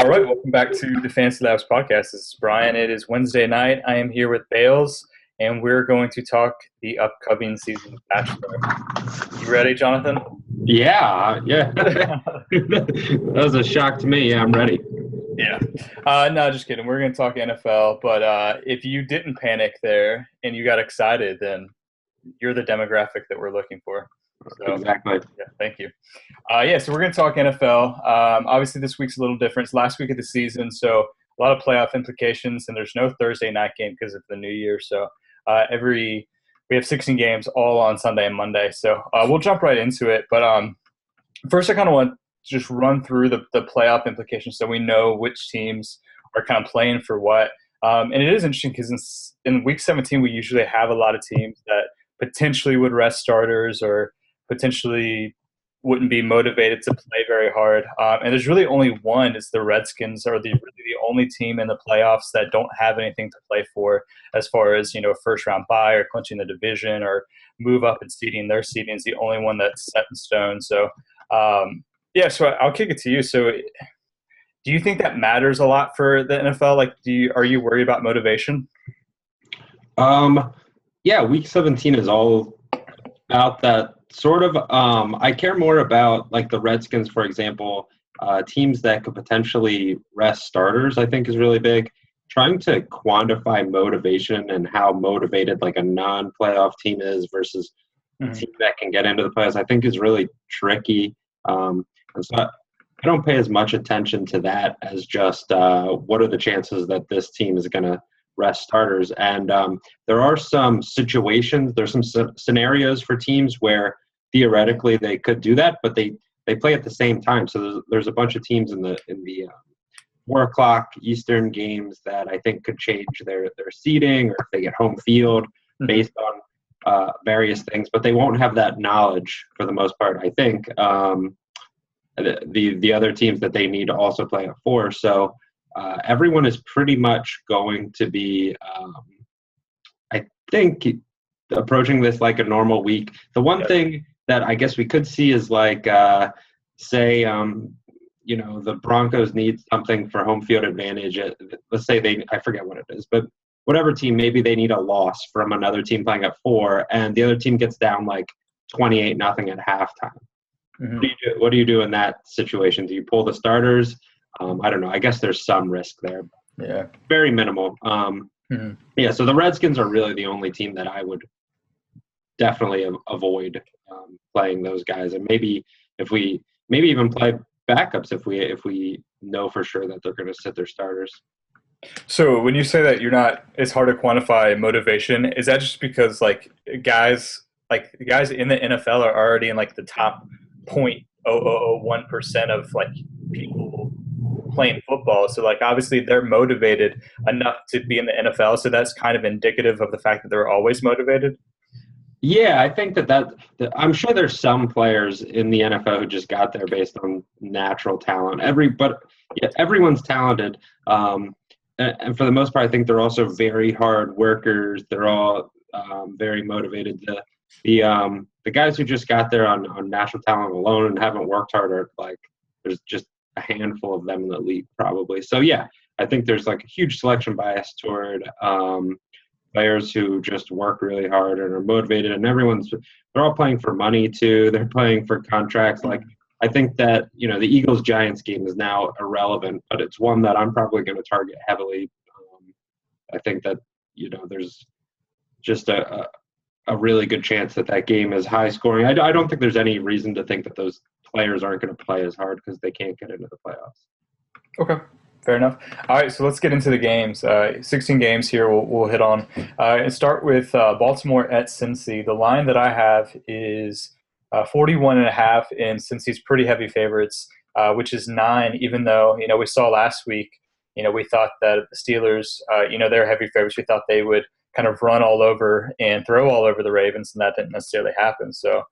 All right, welcome back to the Fantasy Labs podcast. This is Brian. It is Wednesday night. I am here with Bales, and we're going to talk the upcoming season of Bachelor. You ready, Jonathan? Yeah. That was a shock to me. Yeah, I'm ready. Yeah. No, just kidding. We're going to talk NFL, but if you didn't panic there and you got excited, then you're the demographic that we're looking for. So, exactly. Yeah, thank you. So we're going to talk NFL. Obviously, this week's a little different. It's last week of the season, so a lot of playoff implications, and there's no Thursday night game because of the New Year. So we have 16 games all on Sunday and Monday. So we'll jump right into it. But first, I kind of want to just run through the playoff implications so we know which teams are kind of playing for what. And it is interesting because in Week 17, we usually have a lot of teams that potentially would rest starters or potentially wouldn't be motivated to play very hard. And there's really only one. It's the Redskins are really the only team in the playoffs that don't have anything to play for as far as, a first-round bye or clinching the division or move up and seeding. Their seeding is the only one that's set in stone. So, so I'll kick it to you. So do you think that matters a lot for the NFL? Like, are you worried about motivation? Week 17 is all about that sort of. I care more about, like, the Redskins, for example, teams that could potentially rest starters, I think is really big. Trying to quantify motivation and how motivated, like, a non-playoff team is versus a team that can get into the playoffs, I think is really tricky. And so I don't pay as much attention to that as just what are the chances that this team is going to rest starters. And there are some situations, there's some scenarios for teams where theoretically they could do that, but they play at the same time. So there's a bunch of teams in the 4 o'clock Eastern games that I think could change their seeding or if they get home field based on various things, but they won't have that knowledge for the most part, I think. The other teams that they need to also play at 4. So everyone is pretty much going to be, I think, approaching this like a normal week. The one thing that I guess we could see is like, say, the Broncos need something for home field advantage. Let's say I forget what it is, but whatever team, maybe they need a loss from another team playing at 4, and the other team gets down like 28-0 at halftime. Mm-hmm. What do you do in that situation? Do you pull the starters? I don't know. I guess there's some risk there. Yeah. Very minimal. So the Redskins are really the only team that I would definitely avoid playing those guys. And maybe even play backups if we know for sure that they're going to sit their starters. So when you say that it's hard to quantify motivation, is that just because like guys in the NFL are already in like the top 0.0001% of like people playing football? So like obviously they're motivated enough to be in the NFL. So that's kind of indicative of the fact that they're always motivated. Yeah, I think that I'm sure there's some players in the NFL who just got there based on natural talent. Everyone's talented. And for the most part, I think they're also very hard workers. They're all very motivated. The guys who just got there on natural talent alone and haven't worked hard are like, there's just a handful of them in the league probably. So yeah, I think there's like a huge selection bias toward players who just work really hard and are motivated, and they're all playing for money too. They're playing for contracts. Like, I think that, the Eagles-Giants game is now irrelevant, but it's one that I'm probably going to target heavily. I think that, there's just a really good chance that game is high scoring. I don't think there's any reason to think that those players aren't going to play as hard because they can't get into the playoffs. Okay. Fair enough. All right, so let's get into the games. 16 games here we'll hit on. And start with Baltimore at Cincy. The line that I have is 41.5, and Cincy's pretty heavy favorites, which is 9, even though, we saw last week, we thought that the Steelers, they're heavy favorites. We thought they would kind of run all over and throw all over the Ravens, and that didn't necessarily happen. So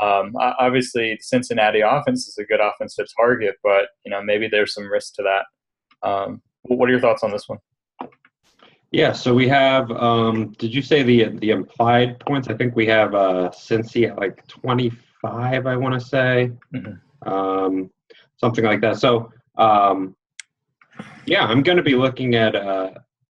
obviously the Cincinnati offense is a good offense to target, but, maybe there's some risk to that. What are your thoughts on this one? Yeah, so we have, did you say the implied points? I think we have Cincy at like 25, I want to say, something like that. So Yeah, I'm going to be looking at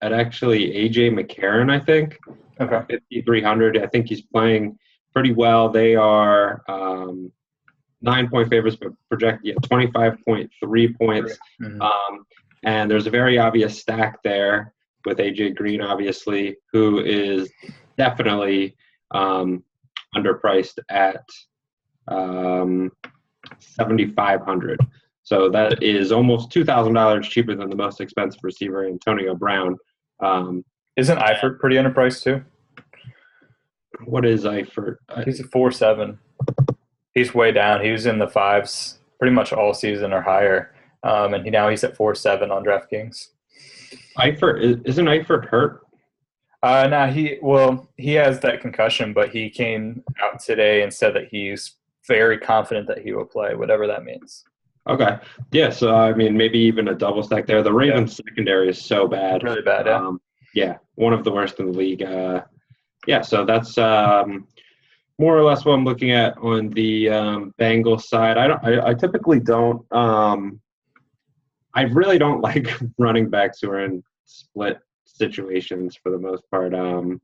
actually AJ McCarron, I think. Okay. 5,300. I think he's playing pretty well. They are 9-point favorites, but projected at 25.3 points. Mm-hmm. And there's a very obvious stack there with AJ Green, obviously, who is definitely underpriced at 7,500. So that is almost $2,000 cheaper than the most expensive receiver, Antonio Brown. Isn't Eifert pretty underpriced too? What is Eifert? He's a 4.7. He's way down. He was in the 5s pretty much all season or higher, and he's at 4.7 on DraftKings. Isn't Eifert hurt? He has that concussion, but he came out today and said that he's very confident that he will play, whatever that means. Okay. Yeah, so, I mean, maybe even a double stack there. The Ravens secondary is so bad. Really bad, yeah. Yeah, one of the worst in the league. So that's more or less what I'm looking at on the Bengals side. I typically don't I really don't like running backs who are in split situations for the most part. I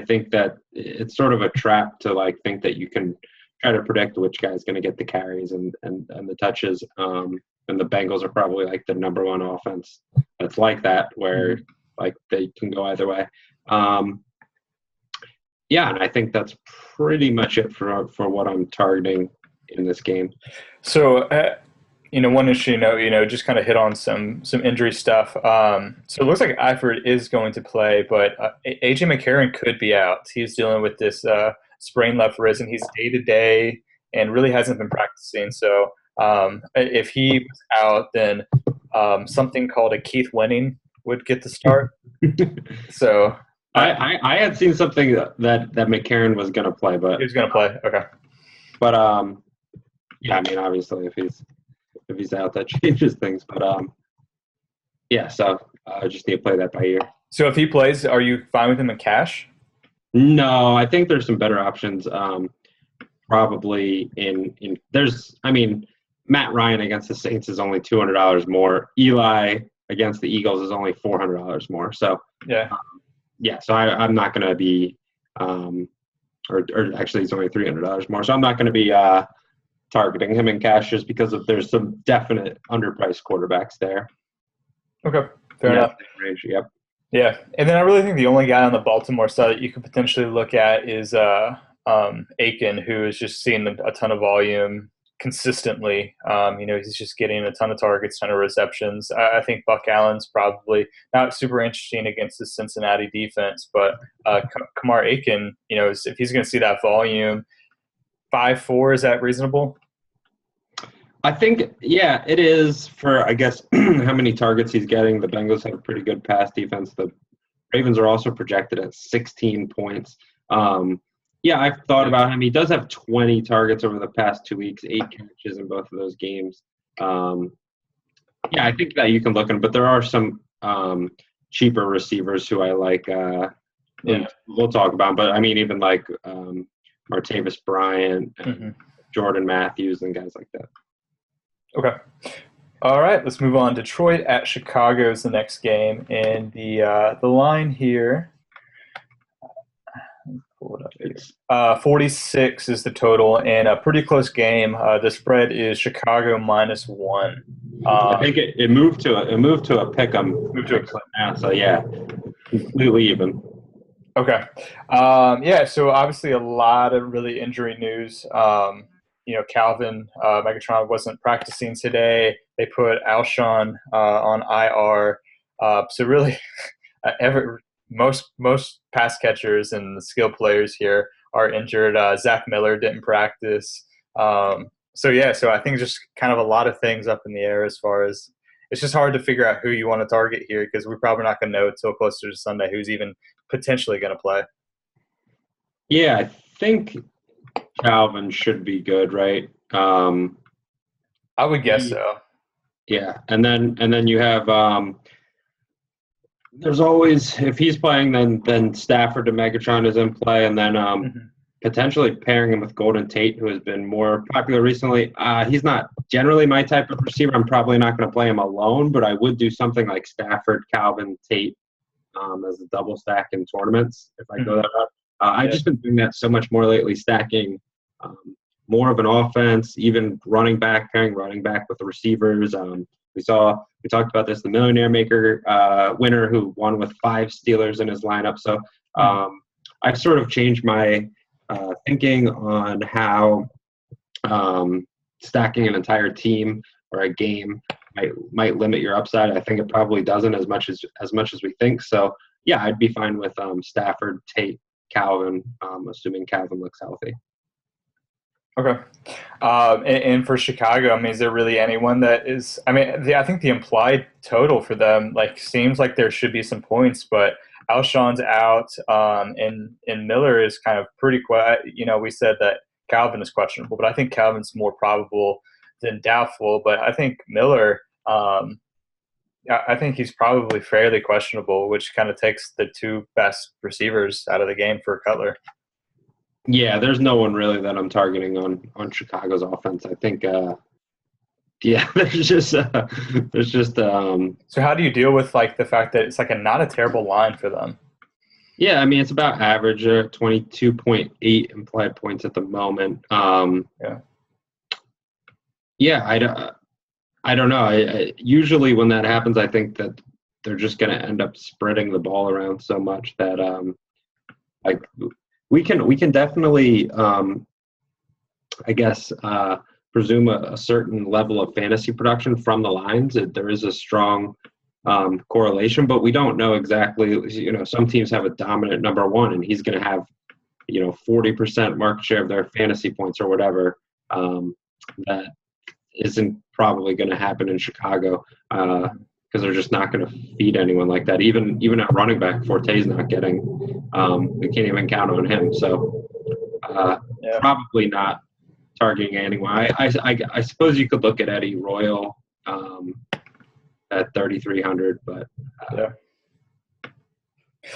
think that it's sort of a trap to think that you can try to predict which guy's going to get the carries and the touches. And the Bengals are probably the number one offense that's like that, where they can go either way. And I think that's pretty much it for what I'm targeting in this game. So, one interesting note, just kind of hit on some injury stuff. So it looks like Eifert is going to play, but AJ McCarron could be out. He's dealing with this sprained left wrist, and he's day-to-day and really hasn't been practicing. So if he was out, then something called a Keith Winning would get the start. So I had seen something that McCarron was going to play, but he was going to play. Okay. But obviously if he's out, that changes things. But so I just need to play that by ear. So if he plays, are you fine with him in cash? No, I think there's some better options. Probably Matt Ryan against the Saints is only $200 more. Eli against the Eagles is only $400 more. So so I'm not going to be or actually it's only $300 more. So I'm not going to be targeting him in cash just because there's some definite underpriced quarterbacks there. Okay, fair enough. Range, yep. Yeah, and then I really think the only guy on the Baltimore side that you could potentially look at is Aiken, who is just seeing a ton of volume consistently. He's just getting a ton of targets, ton of receptions. I think Buck Allen's probably not super interesting against the Cincinnati defense, but Kamar Aiken, if he's going to see that volume, 5.4, is that reasonable? I think, it is for, I guess, how many targets he's getting. The Bengals have a pretty good pass defense. The Ravens are also projected at 16 points. I've thought about him. He does have 20 targets over the past 2 weeks, 8 catches in both of those games. I think that you can look in, but there are some cheaper receivers who I like. We'll talk about, but even Martavis Bryant, and Jordan Matthews, and guys like that. Okay. All right, let's move on. Detroit at Chicago is the next game, and the line here. Pull it up here. 46 is the total, and a pretty close game. The spread is Chicago -1. I think it moved to a pick 'em. Moved to a clip now, so completely even. Okay. So obviously a lot of really injury news. Calvin Megatron wasn't practicing today. They put Alshon on IR. So really, most pass catchers and the skill players here are injured. Zach Miller didn't practice. So I think just kind of a lot of things up in the air as far as it's just hard to figure out who you want to target here because we're probably not going to know until closer to Sunday who's even potentially going to play. Yeah, I think Calvin should be good, right? I would guess so. Yeah, and then you have there's always, if he's playing, then Stafford to Megatron is in play, and then potentially pairing him with Golden Tate, who has been more popular recently. He's not generally my type of receiver. I'm probably not going to play him alone, but I would do something like Stafford, Calvin, Tate as a double stack in tournaments if I go that route. I've just been doing that so much more lately, stacking more of an offense, even pairing running back with the receivers. We talked about this, the Millionaire Maker winner who won with 5 Steelers in his lineup. So I've sort of changed my thinking on how stacking an entire team or a game might limit your upside. I think it probably doesn't as much as we think. So yeah, I'd be fine with Stafford, Tate, Calvin, assuming Calvin looks healthy. Okay. And for Chicago, I mean, is there really anyone that is – I mean, I think the implied total for them, seems like there should be some points, but Alshon's out, and Miller is kind of pretty quiet. We said that Calvin is questionable, but I think Calvin's more probable than doubtful. But I think Miller, I think he's probably fairly questionable, which kind of takes the 2 best receivers out of the game for Cutler. Yeah, there's no one really that I'm targeting on Chicago's offense. I think, there's just. So how do you deal with the fact that it's not a terrible line for them? Yeah, I mean it's about average, 22.8 implied points at the moment. Yeah, I don't know. I usually when that happens, I think that they're just going to end up spreading the ball around so much that we can definitely, I guess, presume a certain level of fantasy production from the lines. There is a strong correlation, but we don't know exactly. Some teams have a dominant number 1, and he's going to have, 40% market share of their fantasy points or whatever. That isn't probably going to happen in Chicago because they're just not going to feed anyone like that. Even at running back, Forte's not getting. We can't even count on him. So probably not targeting anyone. I suppose you could look at Eddie Royal at 3,300, but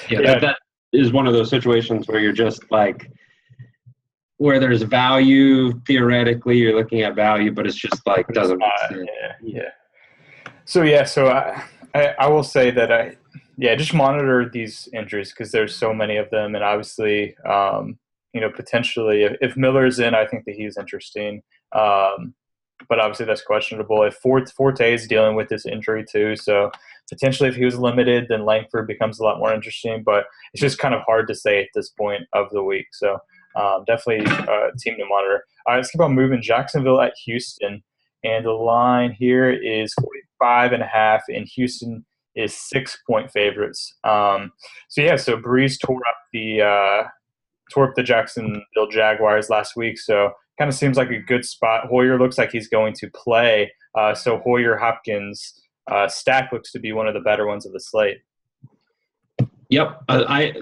that is one of those situations where you're just where there's value theoretically, you're looking at value, but it's just doesn't make sense. So I will say that just monitor these injuries because there's so many of them, and obviously, potentially if Miller's in, I think that he's interesting. But obviously that's questionable. If Forte is dealing with this injury too, so potentially if he was limited, then Langford becomes a lot more interesting. But it's just kind of hard to say at this point of the week. So definitely a team to monitor. All right, let's keep on moving. Jacksonville at Houston, and the line here is 45.5, and Houston is 6-point favorites. So Breeze tore up the Jacksonville Jaguars last week, so kind of seems like a good spot. Hoyer looks like he's going to play, so Hoyer-Hopkins stack looks to be one of the better ones of the slate. Yep,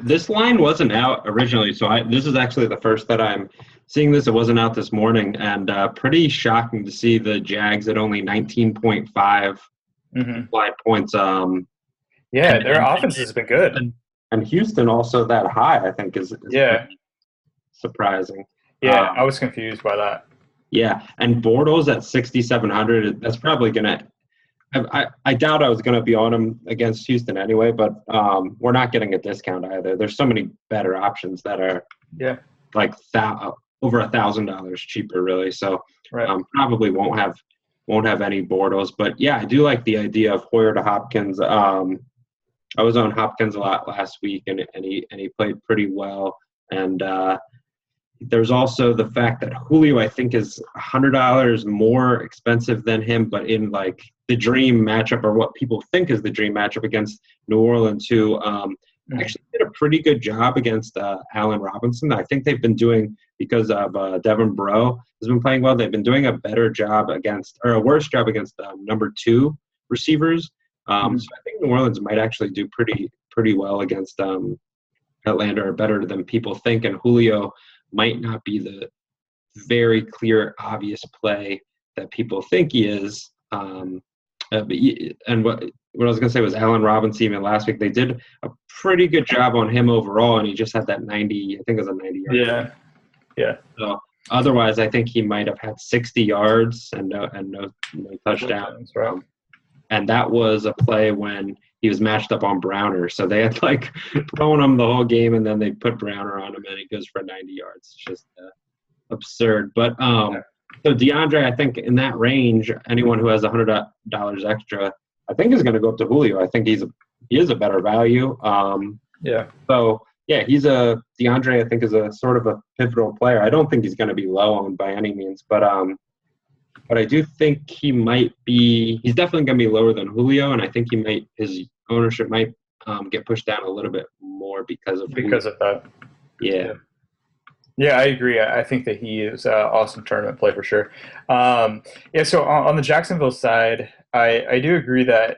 this line wasn't out originally, so this is actually the first that I'm seeing this. It wasn't out this morning, and pretty shocking to see the Jags at only 19.5 implied points. Their offense has been good. And Houston also that high, I think, is surprising. Yeah, I was confused by that. Yeah, and Bortles at 6,700. That's probably going to – I doubt I was going to be on him against Houston anyway, but we're not getting a discount either. There's so many better options that are over $1,000 cheaper, really. So probably won't have any Bortles. But, yeah, I do like the idea of Hoyer to Hopkins. I was on Hopkins a lot last week, and he played pretty well. And there's also the fact that Julio, I think, is $100 more expensive than him, but in the dream matchup, or what people think is the dream matchup against New Orleans, who actually did a pretty good job against Allen Robinson. I think they've been doing, because of Devin Breaux has been playing well, they've been doing a worse job against number 2 receivers. So I think New Orleans might actually do pretty well against Atlanta, or better than people think. And Julio might not be the very clear, obvious play that people think he is. And what I was going to say was Allen Robinson, even last week, they did a pretty good job on him overall, and he just had that 90, I think it was a 90 yard. Yeah. Yeah. So otherwise, I think he might have had 60 yards and no touchdowns. Right. And that was a play when he was matched up on Browner. So they had like thrown him the whole game, and then they put Browner on him, and he goes for 90 yards. It's just absurd. But so DeAndre, I think in that range, anyone who has $100 extra, I think is going to go up to Julio. I think he is a better value. So yeah, DeAndre. I think is a sort of a pivotal player. I don't think he's going to be low owned by any means, but I do think he might be. He's definitely going to be lower than Julio, and I think his ownership might get pushed down a little bit more because of that. Yeah. Yeah, I agree. I think that he is an awesome tournament play for sure. So on the Jacksonville side, I do agree that,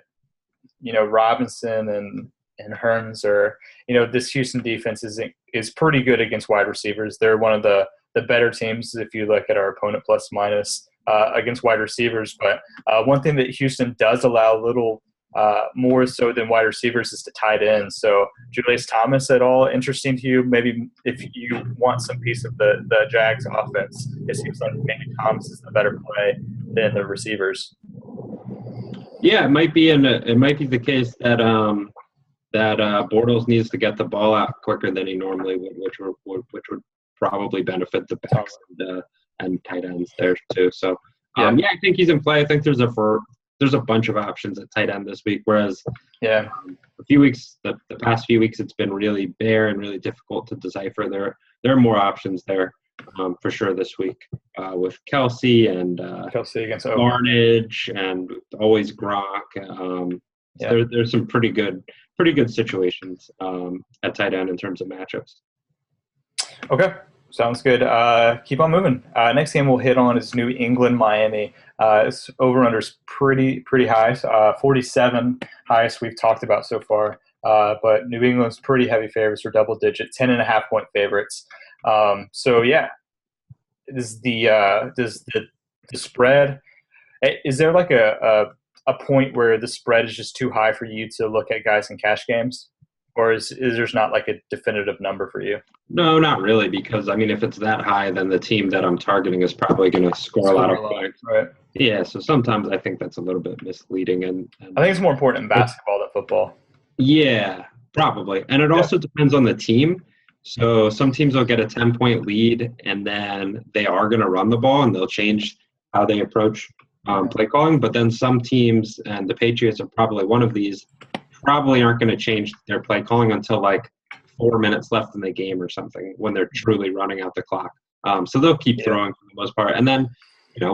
Robinson and Hearns are, this Houston defense is pretty good against wide receivers. They're one of the better teams if you look at our opponent plus minus against wide receivers. But one thing that Houston does allow a little more so than wide receivers is to tight ends. So Julius Thomas at all interesting to you? Maybe if you want some piece of the Jags offense, it seems like maybe Thomas is the better play than the receivers. Yeah, it might be the case that Bortles needs to get the ball out quicker than he normally would, which would probably benefit the backs and tight ends there too. So I think he's in play. I think there's a bunch of options at tight end this week, whereas the past few weeks it's been really bare and really difficult to decipher. There are more options there for sure this week with Kelsey and Kelsey against Barnage and always Gronk. So there's some pretty good situations at tight end in terms of matchups. Okay. Sounds good. Keep on moving. Next game we'll hit on is New England, Miami. It's over-under's pretty high. 47 highest we've talked about so far. But New England's pretty heavy favorites for double-digit, 10.5-point favorites. Does the spread? Is there like a point where the spread is just too high for you to look at guys in cash games? Or is there's not like a definitive number for you? No, not really, because, if it's that high, then the team that I'm targeting is probably going to score a lot of points. Right. Yeah, so sometimes I think that's a little bit misleading. And I think it's more important in basketball than football. Yeah, probably. And it also depends on the team. So some teams will get a 10-point lead, and then they are going to run the ball, and they'll change how they approach play calling. But then some teams, and the Patriots are probably one of these, probably aren't going to change their play calling until like 4 minutes left in the game or something when they're truly running out the clock. So they'll keep throwing for the most part. And then,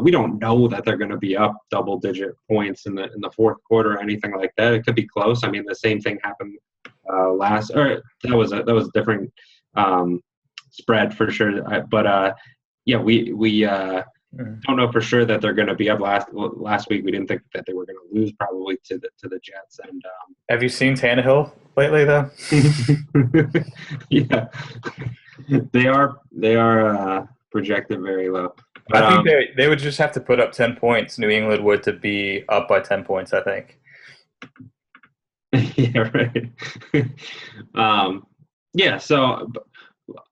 we don't know that they're going to be up double-digit points in the fourth quarter or anything like that. It could be close. The same thing happened that was a different spread for sure. We don't know for sure that they're going to be up. Last week we didn't think that they were going to lose probably to the Jets. And have you seen Tannehill lately though? Yeah, they are projected very low. But, I think they would just have to put up 10 points. New England would to be up by 10 points. I think. Yeah, right. So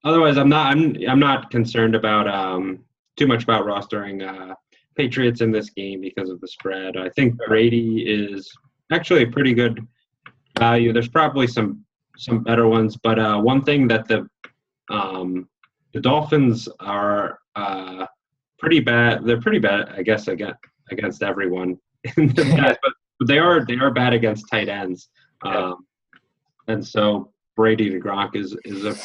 otherwise, I'm not concerned about too much about rostering Patriots in this game because of the spread. I think Brady is actually a pretty good value. There's probably some better ones, but one thing that the Dolphins are pretty bad. They're pretty bad, I guess, against everyone. But they are bad against tight ends, and so Brady to Gronk is a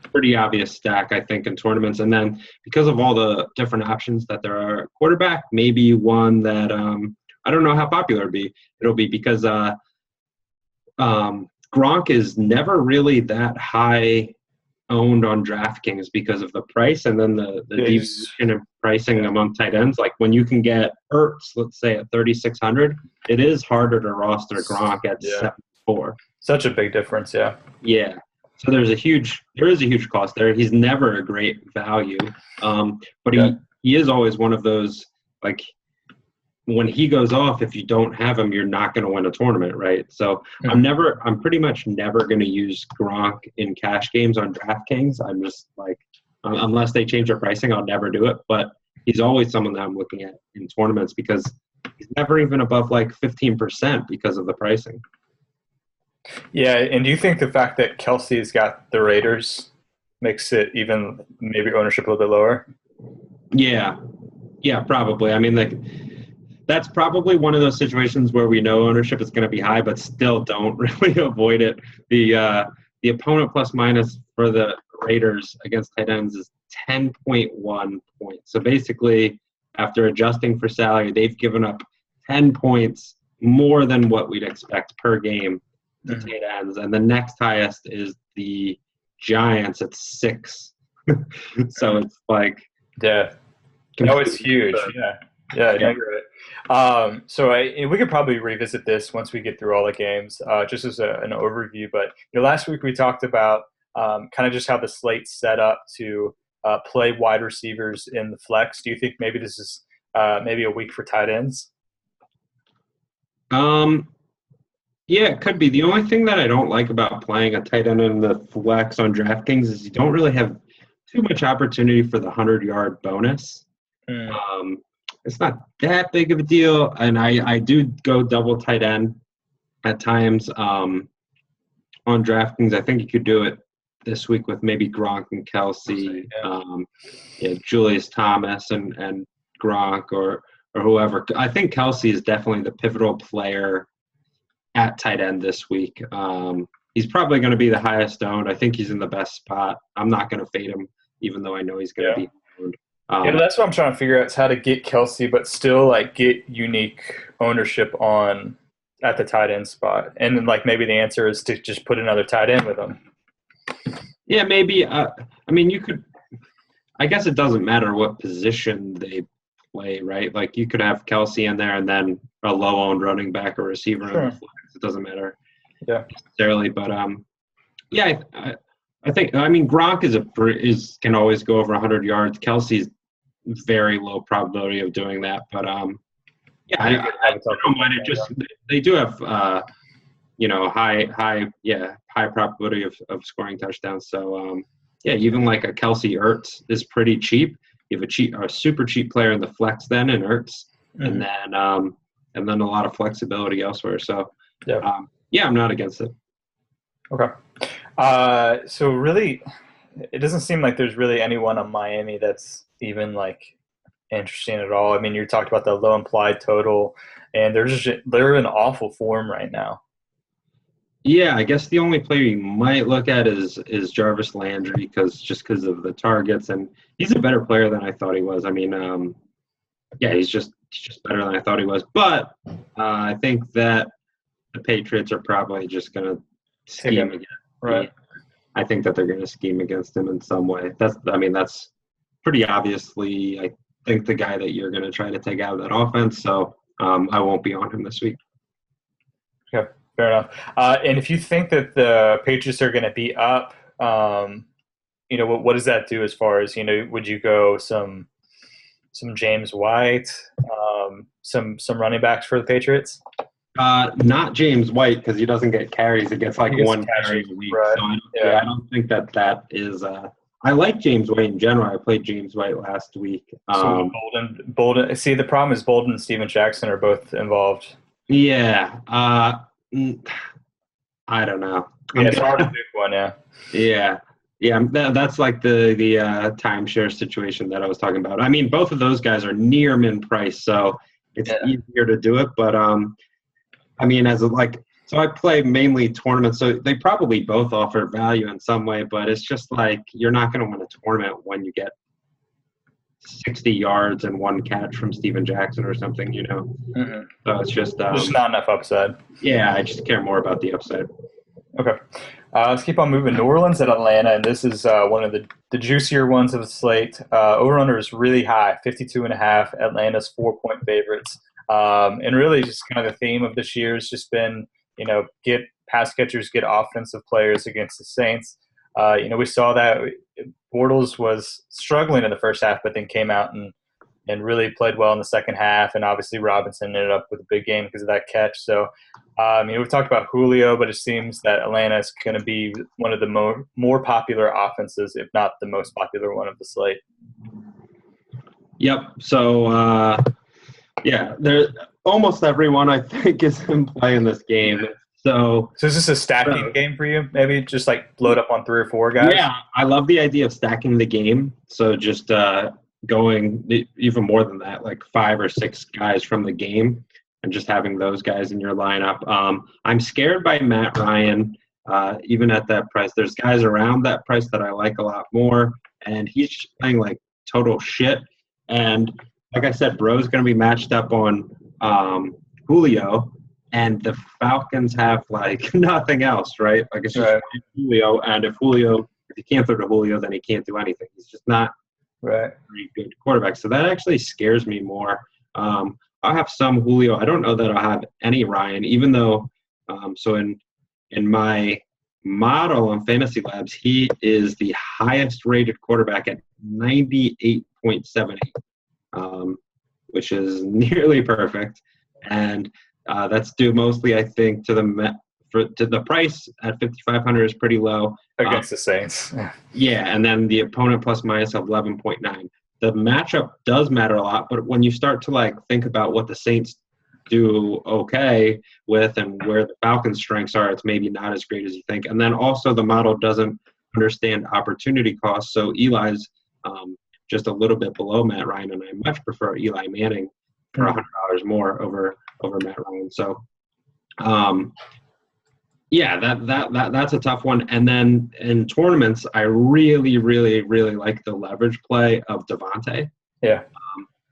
pretty obvious stack, I think, in tournaments. And then because of all the different options that there are, quarterback maybe one that I don't know how popular it'll be because Gronk is never really that high owned on DraftKings because of the price and then the deviation in pricing among tight ends. Like when you can get Ertz, let's say at 3,600, it is harder to roster Gronk at 7,400. Such a big difference, yeah. Yeah. So there is a huge cost there. He's never a great value, but he is always one of those, like, when he goes off, if you don't have him, you're not going to win a tournament, right? So I'm pretty much never going to use Gronk in cash games on DraftKings. Unless they change their pricing, I'll never do it. But he's always someone that I'm looking at in tournaments because he's never even above like 15% because of the pricing. Yeah, and do you think the fact that Kelsey's got the Raiders makes it even maybe ownership a little bit lower? Yeah, probably. I mean, like that's probably one of those situations where we know ownership is going to be high, but still don't really avoid it. The opponent plus minus for the Raiders against tight ends is 10.1 points. So basically, after adjusting for salary, they've given up 10 points more than what we'd expect per game to tight ends. And the next highest is the Giants at 6. So it's like yeah, that was huge. Yeah, I know you're right. So we could probably revisit this once we get through all the games, just as an overview. But last week we talked about kind of just how the slate's set up to play wide receivers in the flex. Do you think maybe this is maybe a week for tight ends? Yeah, it could be. The only thing that I don't like about playing a tight end in the flex on DraftKings is you don't really have too much opportunity for the 100-yard bonus. It's not that big of a deal, and I do go double tight end at times on DraftKings. I think you could do it this week with maybe Gronk and Kelsey, Julius Thomas and Gronk or whoever. I think Kelsey is definitely the pivotal player at tight end this week. He's probably going to be the highest owned. I think he's in the best spot. I'm not going to fade him, even though I know he's going to be owned. That's what I'm trying to figure out is how to get Kelsey, but still like get unique ownership on at the tight end spot. And then like maybe the answer is to just put another tight end with him. Yeah, maybe. I mean, you could. I guess it doesn't matter what position they play, right? Like you could have Kelsey in there and then a low-owned running back or receiver in the flex. It doesn't matter necessarily, but I think. I mean, Gronk can always go over 100 yards. Kelsey's very low probability of doing that, but I don't mind it. Just they do have high probability of scoring touchdowns. So even like a Kelsey Ertz is pretty cheap. You have a super cheap player in the flex then in Ertz, and then a lot of flexibility elsewhere. So I'm not against it. Okay. So really, it doesn't seem like there's really anyone on Miami that's even like interesting at all. I mean, you talked about the low implied total, and they're in awful form right now. Yeah, I guess the only player you might look at is Jarvis Landry because of the targets, and he's a better player than I thought he was. I mean, he's just better than I thought he was. But I think that the Patriots are probably just going to scheme against right. I think that they're going to scheme against him in some way. That's pretty obviously, I think, the guy that you're going to try to take out of that offense. So I won't be on him this week. Okay. Fair enough. And if you think that the Patriots are going to be up, what does that do as far as, would you go some James White, some running backs for the Patriots? Not James White because he doesn't get carries. He gets like one carry a week. Right. So I don't think that is I like James White in general. I played James White last week. So Bolden. See, the problem is Bolden and Steven Jackson are both involved. Yeah. I don't know. It's hard to pick one, Yeah. That's like the timeshare situation that I was talking about. I mean, both of those guys are near min price, so it's easier to do it. But I mean, so I play mainly tournaments, so they probably both offer value in some way. But it's just like you're not going to win a tournament when you get 60 yards and one catch from Steven Jackson or something, So it's just not enough upside. Yeah, I just care more about the upside. Okay. Let's keep on moving. New Orleans at Atlanta, and this is one of the juicier ones of the slate. Over-under is really high, 52.5. Atlanta's 4-point favorites. And really just kind of the theme of this year has just been, get pass catchers, get offensive players against the Saints. We saw that Bortles was struggling in the first half, but then came out and and really played well in the second half. And obviously Robinson ended up with a big game because of that catch. So, we've talked about Julio, but it seems that Atlanta is going to be one of the more popular offenses, if not the most popular one of the slate. Yep. So, there almost everyone I think is in play in this game. So is this a stacking game for you? Maybe just like load up on 3 or 4 guys? Yeah, I love the idea of stacking the game. So just going even more than that, like 5 or 6 guys from the game and just having those guys in your lineup. I'm scared by Matt Ryan, even at that price. There's guys around that price that I like a lot more, and he's just playing like total shit. And like I said, Bro's going to be matched up on Julio. And the Falcons have, like, nothing else, right? Like, it's just Julio. And if he can't throw to Julio, then he can't do anything. He's just not a very good quarterback. So that actually scares me more. I'll have some Julio. I don't know that I'll have any Ryan, even though so in my model on Fantasy Labs, he is the highest-rated quarterback at 98.78, which is nearly perfect. And that's due mostly, I think, to the price at 5,500 is pretty low against the Saints. Yeah, and then the opponent plus minus of 11.9. The matchup does matter a lot, but when you start to think about what the Saints do okay with and where the Falcons' strengths are, it's maybe not as great as you think. And then also the model doesn't understand opportunity costs, so Eli's just a little bit below Matt Ryan, and I much prefer Eli Manning for $100 more over Matt Ryan. So, that's a tough one. And then in tournaments, I really, really, really like the leverage play of Devonte. Yeah.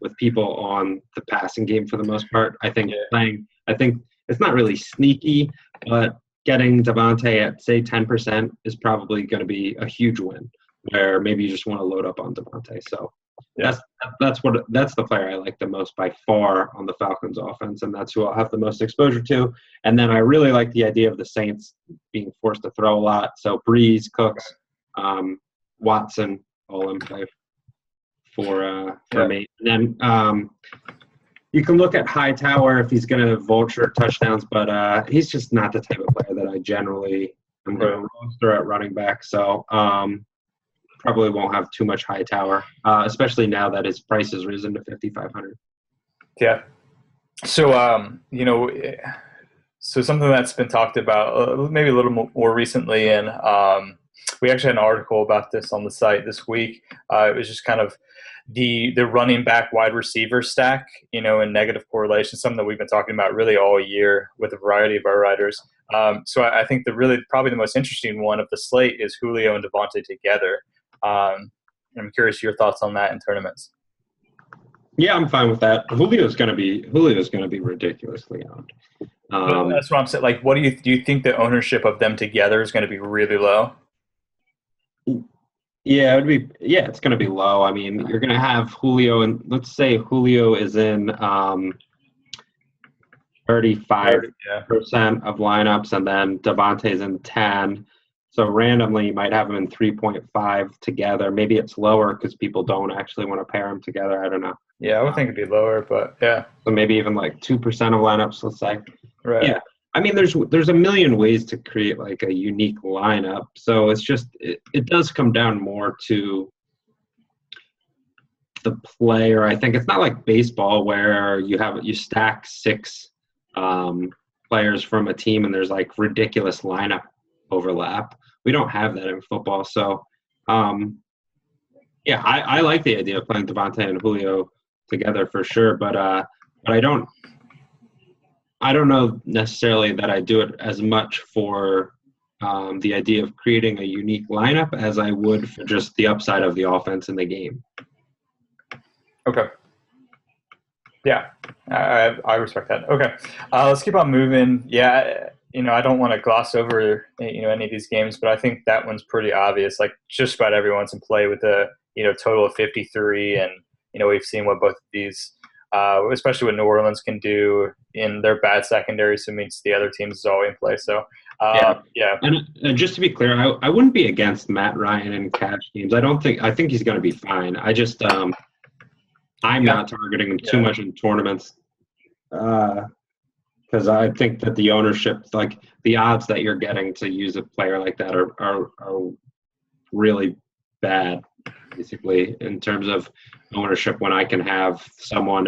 With people on the passing game for the most part, I think it's not really sneaky, but getting Devonte at say 10% is probably going to be a huge win. Where maybe you just want to load up on Devonte. So. Yeah. That's the player I like the most by far on the Falcons offense, and that's who I'll have the most exposure to. And then I really like the idea of the Saints being forced to throw a lot. So Breeze, Cooks, Watson, all in play for me. And then you can look at Hightower if he's going to vulture touchdowns, but he's just not the type of player that I generally am going to roster at running back. So probably won't have too much Hightower, especially now that his price has risen to 5,500. Yeah. So, so something that's been talked about maybe a little more recently, and we actually had an article about this on the site this week. It was just kind of the running back wide receiver stack, in negative correlation, something that we've been talking about really all year with a variety of our writers. So I think probably the most interesting one of the slate is Julio and Devonte together. I'm curious your thoughts on that in tournaments. Yeah, I'm fine with that. Julio's going to be ridiculously owned. That's what I'm saying. Like, what do you think the ownership of them together is going to be really low? Yeah, it's going to be low. I mean, you're going to have Julio, and let's say Julio is in 35% of lineups, and then Devontae's in 10. So randomly, you might have them in 3.5 together. Maybe it's lower because people don't actually want to pair them together. I don't know. Yeah, I would think it'd be lower, but yeah. So maybe even 2% of lineups, let's say. Right. Yeah. I mean, there's a million ways to create a unique lineup. So it's just it does come down more to the player. I think it's not like baseball where you stack 6 players from a team and there's ridiculous lineup overlap. We don't have that in football. So, I like the idea of playing Devonte and Julio together for sure, but I don't know necessarily that I do it as much for the idea of creating a unique lineup as I would for just the upside of the offense in the game. Okay. Yeah, I respect that. Okay, let's keep on moving. Yeah, I don't want to gloss over any of these games, but I think that one's pretty obvious. Just about everyone's in play with a total of 53, and we've seen what both of these, especially what New Orleans can do in their bad secondary, so it means the other teams is all in play. So yeah. And just to be clear, I wouldn't be against Matt Ryan in cash games. I think he's going to be fine. I just I'm not targeting him too much in tournaments because I think that the ownership, like the odds that you're getting to use a player like that are really bad, basically, in terms of ownership when I can have someone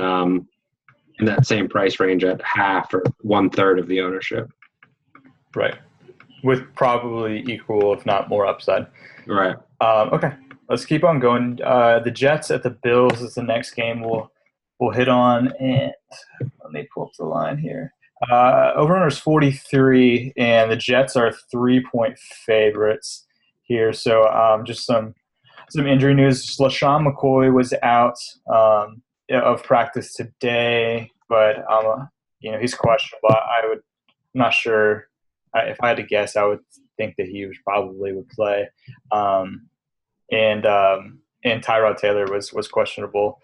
in that same price range at half or 1/3 of the ownership. Right. With probably equal, if not more, upside. Right. Okay. Let's keep on going. The Jets at the Bills is the next game we'll hit on. And let me pull up the line here. Over-under is 43, and the Jets are 3-point favorites here. So just some injury news. LaShawn McCoy was out of practice today, but he's questionable. I'm not sure. If I had to guess, I would think that he probably would play. And Tyrod Taylor was questionable.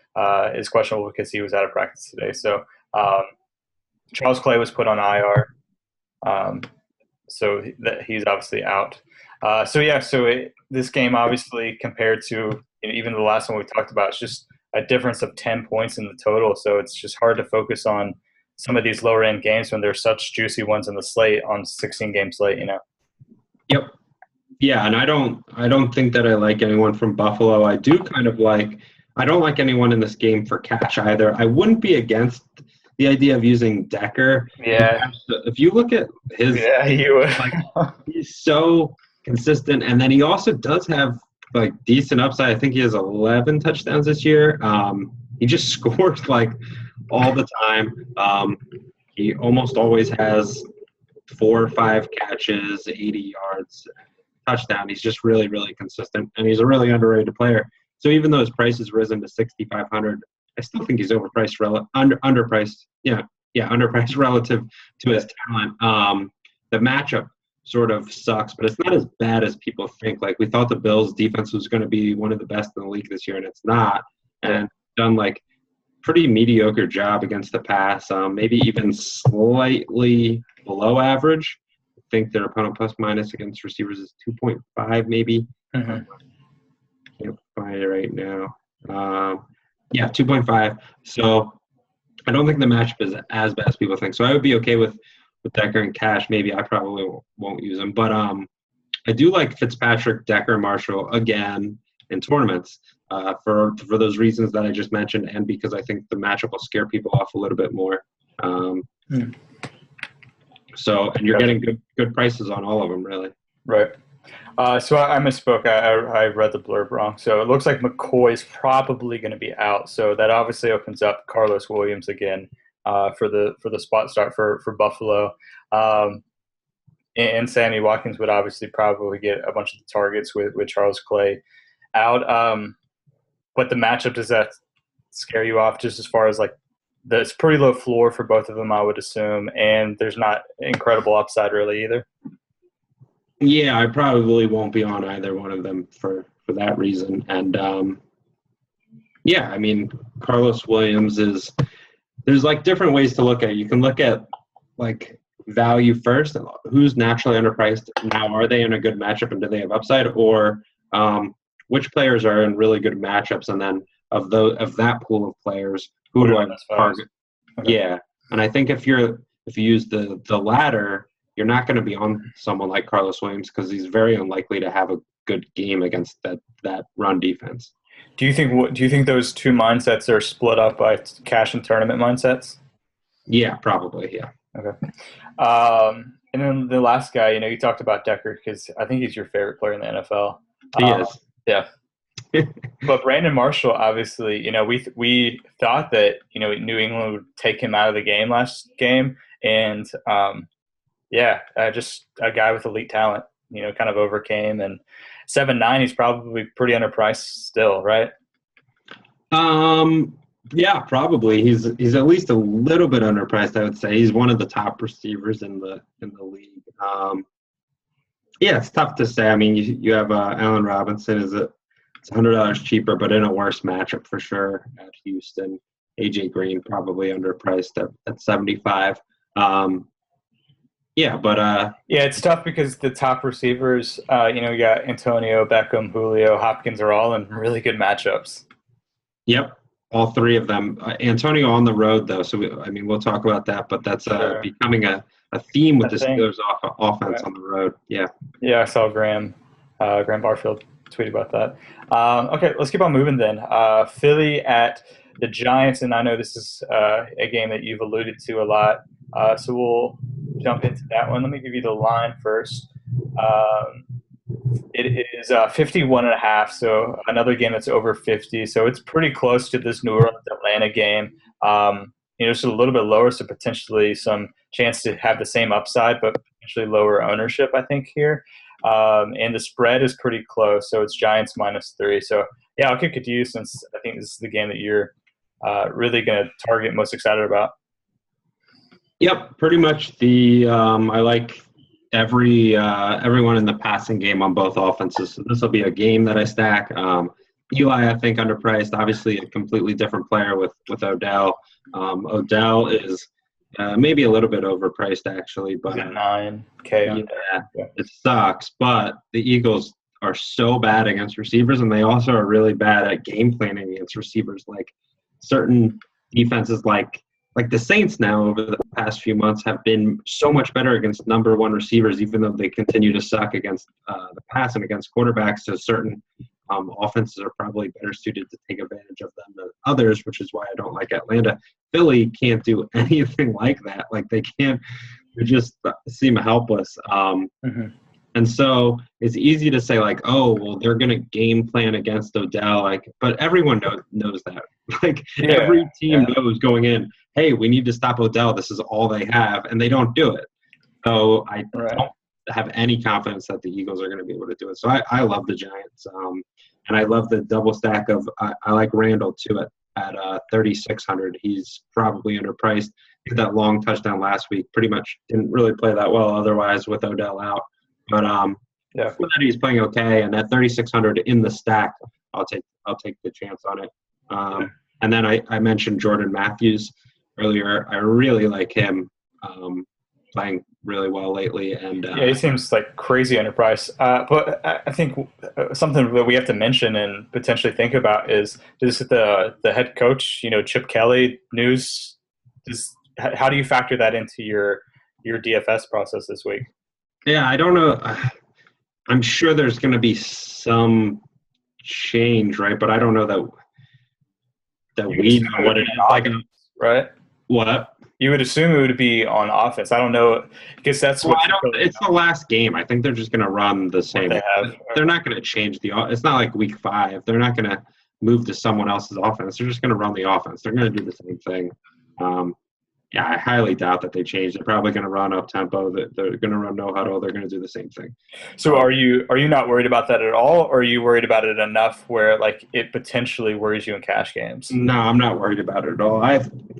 Is questionable because he was out of practice today. So Charles Clay was put on IR. So he's obviously out. This game obviously compared to even the last one we talked about, it's just a difference of 10 points in the total. So it's just hard to focus on some of these lower end games when there's such juicy ones in the slate on 16-game slate. Yep. Yeah, and I don't think that I like anyone from Buffalo. I don't like anyone in this game for cash either. I wouldn't be against the idea of using Decker. Yeah. If you look at his, he's so consistent, and then he also does have decent upside. I think he has 11 touchdowns this year. He just scores all the time. He almost always has 4 or 5 catches, 80 yards, touchdown. He's just really, really consistent, and he's a really underrated player. So even though his price has risen to $6,500, I still think he's overpriced, underpriced. Underpriced relative to his talent. The matchup sort of sucks, but it's not as bad as people think. We thought the Bills' defense was going to be one of the best in the league this year, and it's not. And done pretty mediocre job against the pass, maybe even slightly below average. I think their opponent plus minus against receivers is 2.5 maybe. Mm-hmm. Can't find it right now. 2.5. So I don't think the matchup is as bad as people think. So I would be okay with Decker and Cash. Maybe I probably won't use him. But I do like Fitzpatrick, Decker, Marshall again in tournaments for those reasons that I just mentioned, and because I think the matchup will scare people off a little bit more. So, and you're getting good prices on all of them, really. Right. So I misspoke. I read the blurb wrong. So it looks like McCoy's probably going to be out. So that obviously opens up Carlos Williams again for the spot start for Buffalo. And Sammy Watkins would obviously probably get a bunch of the targets with Charles Clay out. But the matchup, does that scare you off just as far as it's pretty low floor for both of them, I would assume, and there's not incredible upside really either? Yeah, I probably won't be on either one of them for that reason. And Carlos Williams there's different ways to look at it. You can look at value first, who's naturally underpriced. Now, are they in a good matchup and do they have upside, or which players are in really good matchups, and then of that pool of players, who do I target? Okay. Yeah, and I think if you use the latter, you're not going to be on someone like Carlos Williams because he's very unlikely to have a good game against that run defense. Do you think those two mindsets are split up by cash and tournament mindsets? Yeah, probably. Yeah. Okay. And then the last guy, you talked about Decker because I think he's your favorite player in the NFL. He is. Yeah. But Brandon Marshall, obviously, we thought that New England would take him out of the game last game, and just a guy with elite talent, kind of overcame, and 7.9, he's probably pretty underpriced still, right? Yeah, probably. He's at least a little bit underpriced, I would say. He's one of the top receivers in the league. It's tough to say. I mean, you have Allen Robinson it's $100 cheaper, but in a worse matchup for sure at Houston. AJ Green probably underpriced at 75. It's tough because the top receivers, you got Antonio, Beckham, Julio, Hopkins are all in really good matchups. Yep. all three of them. Antonio on the road, though, so we'll talk about that. But that's becoming a theme with the Steelers offense on the road. Yeah. Yeah, I saw Graham Barfield tweet about that. Okay, let's keep on moving then. Philly at the Giants, and I know this is a game that you've alluded to a lot. So we'll jump into that one. Let me give you the line first. It is 51.5, so another game that's over 50. So it's pretty close to this New Orleans-Atlanta game. Just a little bit lower, so potentially some chance to have the same upside, but potentially lower ownership, I think, here. And the spread is pretty close, so it's Giants -3. So, yeah, I'll kick it to you since I think this is the game that you're really going to target, most excited about. Yep, pretty much. I like everyone in the passing game on both offenses. So this will be a game that I stack. Eli, I think, underpriced. Obviously, a completely different player with Odell. Odell is maybe a little bit overpriced, actually. But $9K. Yeah, it sucks. But the Eagles are so bad against receivers, and they also are really bad at game planning against receivers. Like certain defenses, like the Saints now over the past few months have been so much better against number one receivers, even though they continue to suck against the pass and against quarterbacks. So certain offenses are probably better suited to take advantage of them than others, which is why I don't like Atlanta. Philly can't do anything like that. Like they just seem helpless. And so it's easy to say like, oh, well, they're going to game plan against Odell. But everyone knows that. Every team knows going in, hey, we need to stop Odell. This is all they have, and they don't do it. So I don't have any confidence that the Eagles are going to be able to do it. So I love the Giants, and I love the double stack of I like Randall too at 3,600. He's probably underpriced. He had that long touchdown last week. Pretty much didn't really play that well otherwise with Odell out. But for that he's playing okay, and at 3,600 in the stack, I'll take the chance on it. And then I mentioned Jordan Matthews earlier. I really like him playing really well lately, and he seems like crazy underpriced. But I think something that we have to mention and potentially think about is the head coach, Chip Kelly news. How do you factor that into your DFS process this week? Yeah, I don't know. I'm sure there's going to be some change, right? But I don't know that we know what it is. Right? What? You would assume it would be on offense. I don't know. I guess that's what. It's the last game. I think they're just going to run the same. They have. They're not going to change it's not like week 5. They're not going to move to someone else's offense. They're just going to run the offense. They're going to do the same thing. Yeah, I highly doubt that they change. They're probably going to run up tempo. They're going to run no huddle. They're going to do the same thing. So are you not worried about that at all, or are you worried about it enough where it potentially worries you in cash games? No, I'm not worried about it at all. I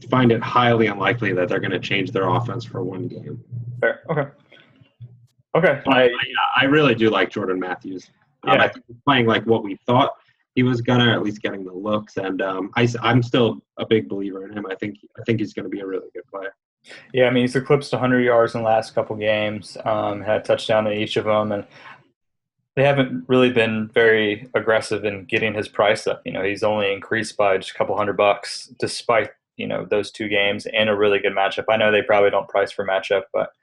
find it highly unlikely that they're going to change their offense for one game. Fair. Okay. I really do like Jordan Matthews. I think he's playing like what we thought he was gonna, at least getting the looks, and I'm still a big believer in him. I think he's going to be a really good player. Yeah, I mean, he's eclipsed 100 yards in the last couple games, had a touchdown in each of them, and they haven't really been very aggressive in getting his price up. He's only increased by just a couple $100 despite, those 2 games and a really good matchup. I know they probably don't price for matchup, but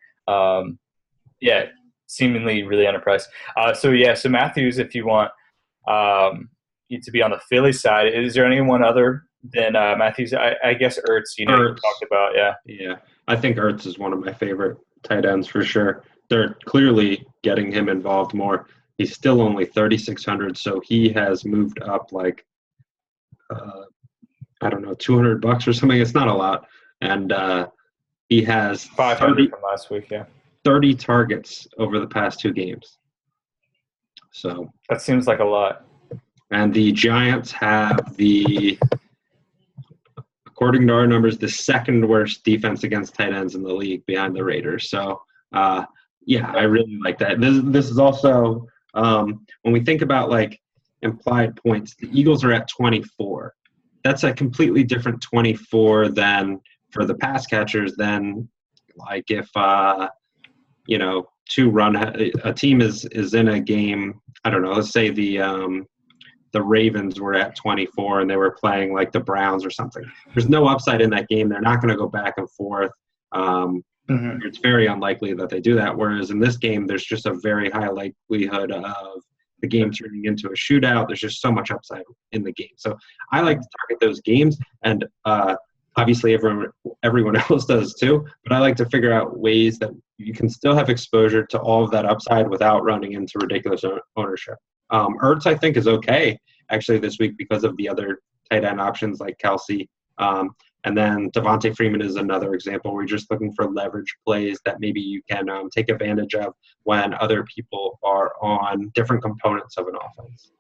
seemingly really underpriced. So Matthews, if you want to be on the Philly side, is there anyone other than Matthews? I guess Ertz, Ertz. We talked about, Yeah, I think Ertz is one of my favorite tight ends for sure. They're clearly getting him involved more. He's still only 3,600, so he has moved up I don't know, $200 or something. It's not a lot. And he has 500 from last week, 30 targets over the past 2 games. So that seems like a lot. And the Giants have according to our numbers, the second worst defense against tight ends in the league behind the Raiders. So, I really like that. This is also, when we think about implied points, the Eagles are at 24. That's a completely different 24 than for the pass catchers than if, a team is in a game, I don't know, let's say the the Ravens were at 24 and they were playing like the Browns or something. There's no upside in that game. They're not going to go back and forth. It's very unlikely that they do that. Whereas in this game, there's just a very high likelihood of the game turning into a shootout. There's just so much upside in the game. So I like to target those games, and obviously everyone else does too. But I like to figure out ways that you can still have exposure to all of that upside without running into ridiculous ownership. Ertz, I think, is okay actually this week because of the other tight end options like Kelsey. And then Devonte Freeman is another example where you're just looking for leverage plays that maybe you can take advantage of when other people are on different components of an offense.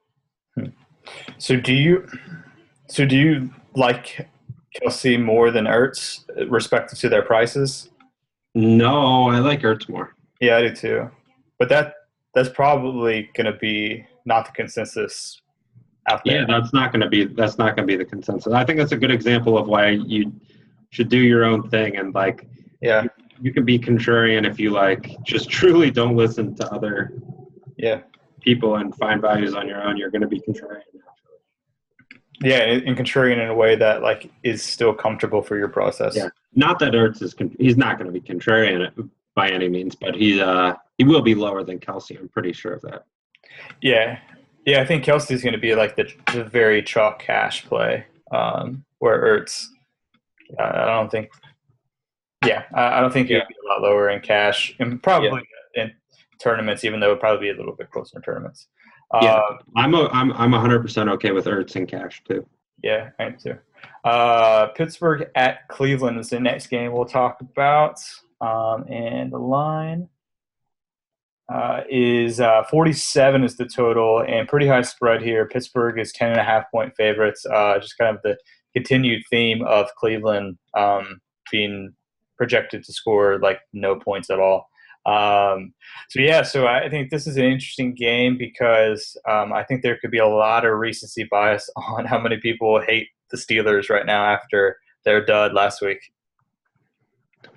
So do you like Kelsey more than Ertz, respective to their prices? No, I like Ertz more. Yeah, I do too. But that's probably going to be not the consensus out there. Yeah, that's not going to be the consensus. I think that's a good example of why you should do your own thing, and like, yeah, you can be contrarian if you like just truly don't listen to other people and find values on your own. You're going to be contrarian. Yeah, and contrarian in a way that like is still comfortable for your process. Yeah, not that Ertz he's not going to be contrarian by any means, but he will be lower than Kelsey. I'm pretty sure of that. Yeah. Yeah, I think Kelsey's going to be like the very chalk cash play, where Ertz, I don't think he'll be a lot lower in cash, and probably in tournaments, even though it would probably be a little bit closer in tournaments. I'm 100% okay with Ertz in cash too. Yeah, I am too. Pittsburgh at Cleveland is the next game we'll talk about, and the line is 47 is the total, and pretty high spread here. Pittsburgh is 10.5-point favorites. Just kind of the continued theme of Cleveland being projected to score like no points at all. So I think this is an interesting game because I think there could be a lot of recency bias on how many people hate the Steelers right now after their dud last week.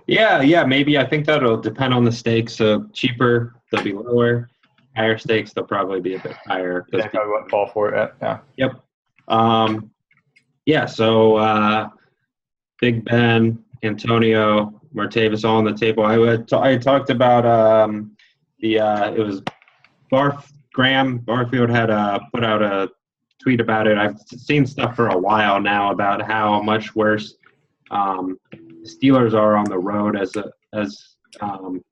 Yeah, maybe. I think that'll depend on the stakes. So cheaper, they'll be lower. Higher stakes, they'll probably be a bit higher. They probably wouldn't fall for it. Yeah. Yep. So Big Ben, Antonio, Martavis all on the table. I talked about it was Graham Barfield had put out a tweet about it. I've seen stuff for a while now about how much worse Steelers are on the road as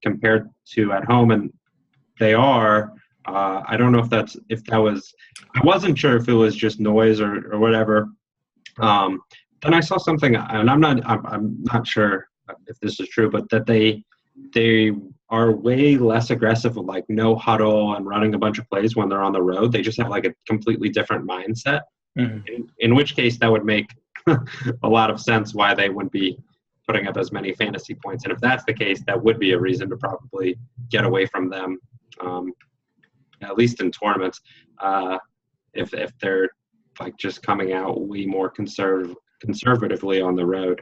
compared to at home, and they are. I don't know if that was. I wasn't sure if it was just noise or whatever. Then I saw something, and I'm not sure if this is true, but that they are way less aggressive with like no huddle and running a bunch of plays when they're on the road. They just have like a completely different mindset. Mm-hmm. In which case, that would make a lot of sense why they wouldn't be putting up as many fantasy points. And if that's the case, that would be a reason to probably get away from them, at least in tournaments, if they're like just coming out way more conservatively on the road.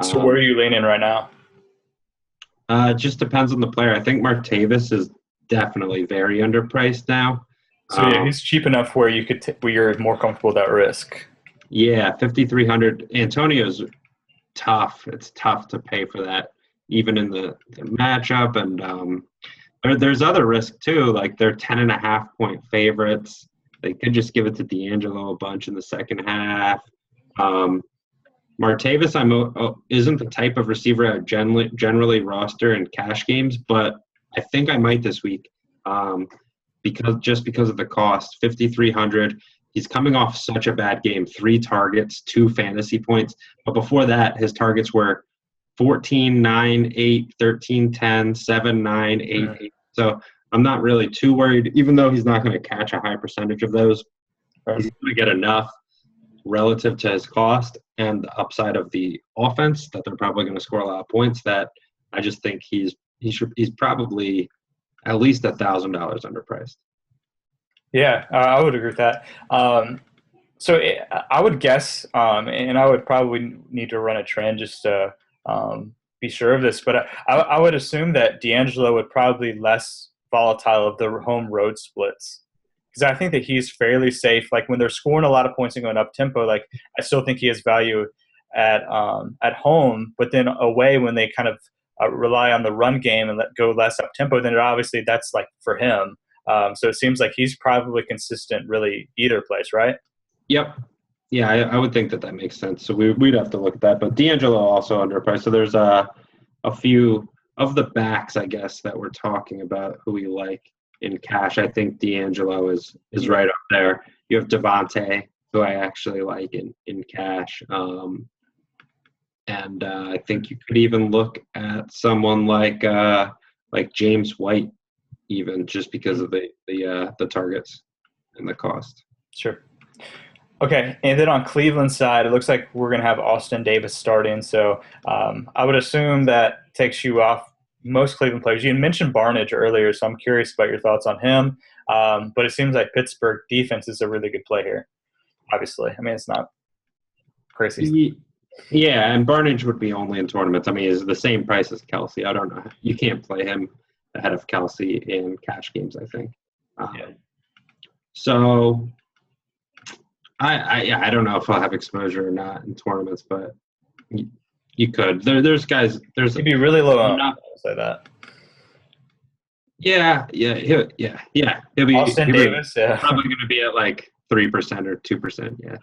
So where are you leaning right now? It just depends on the player. I think Martavis is definitely very underpriced now. So he's cheap enough where where you're more comfortable with that risk. Yeah, 5,300. Antonio's tough. It's tough to pay for that, even in the matchup. And there's other risk too. Like they're 10.5-point favorites. They could just give it to D'Angelo a bunch in the second half. Martavis, isn't the type of receiver I generally roster in cash games, but I think I might this week because of the cost. 5,300. He's coming off such a bad game. 3 targets, 2 fantasy points. But before that, his targets were 14, 9, 8, 13, 10, 7, 9, 8, 8. So I'm not really too worried, even though he's not going to catch a high percentage of those. He's going to get enough relative to his cost and the upside of the offense that they're probably going to score a lot of points, that I just think he's probably at least $1,000 underpriced. Yeah, I would agree with that. So I would guess, and I would probably need to run a trend just to be sure of this, but I would assume that D'Angelo would probably be less volatile of the home road splits. because I think that he's fairly safe. Like when they're scoring a lot of points and going up tempo, like I still think he has value at home, but then away when they kind of rely on the run game and let go less up tempo, then obviously that's like for him. So it seems like he's probably consistent really either place, right? Yep. Yeah, I would think that makes sense. So we'd have to look at that. But D'Angelo also underpriced. So there's a few of the backs, I guess, that we're talking about who we like in cash. I think D'Angelo is right up there. You have Devonte, who I actually like in cash. And I think you could even look at someone like James White, even just because of the targets and the cost. Sure. Okay, and then on Cleveland's side, it looks like we're going to have Austin Davis starting. So I would assume that takes you off most Cleveland players. You mentioned Barnidge earlier, so I'm curious about your thoughts on him. But it seems like Pittsburgh defense is a really good play here, obviously. I mean, it's not crazy. Yeah, and Barnidge would be only in tournaments. I mean, it's the same price as Kelsey. I don't know. You can't play him ahead of Kelsey in cash games, I think. So I don't know if I'll have exposure or not in tournaments, but you could. There's guys. You'd be really low on. I'll say that. Yeah. He'll be Austin Davis. Yeah, probably going to be at like 3% or 2%.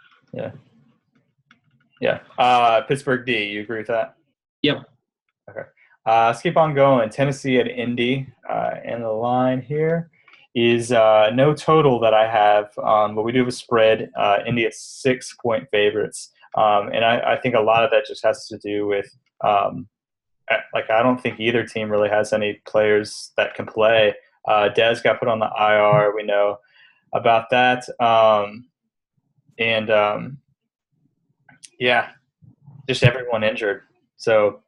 Yeah. Pittsburgh D. You agree with that? Yep. Okay. Let's keep on going. Tennessee at Indy, and the line here is no total that I have, but we do have a spread. Indy at 6-point favorites, and I think a lot of that just has to do with I don't think either team really has any players that can play. Dez got put on the IR. We know about that, just everyone injured. So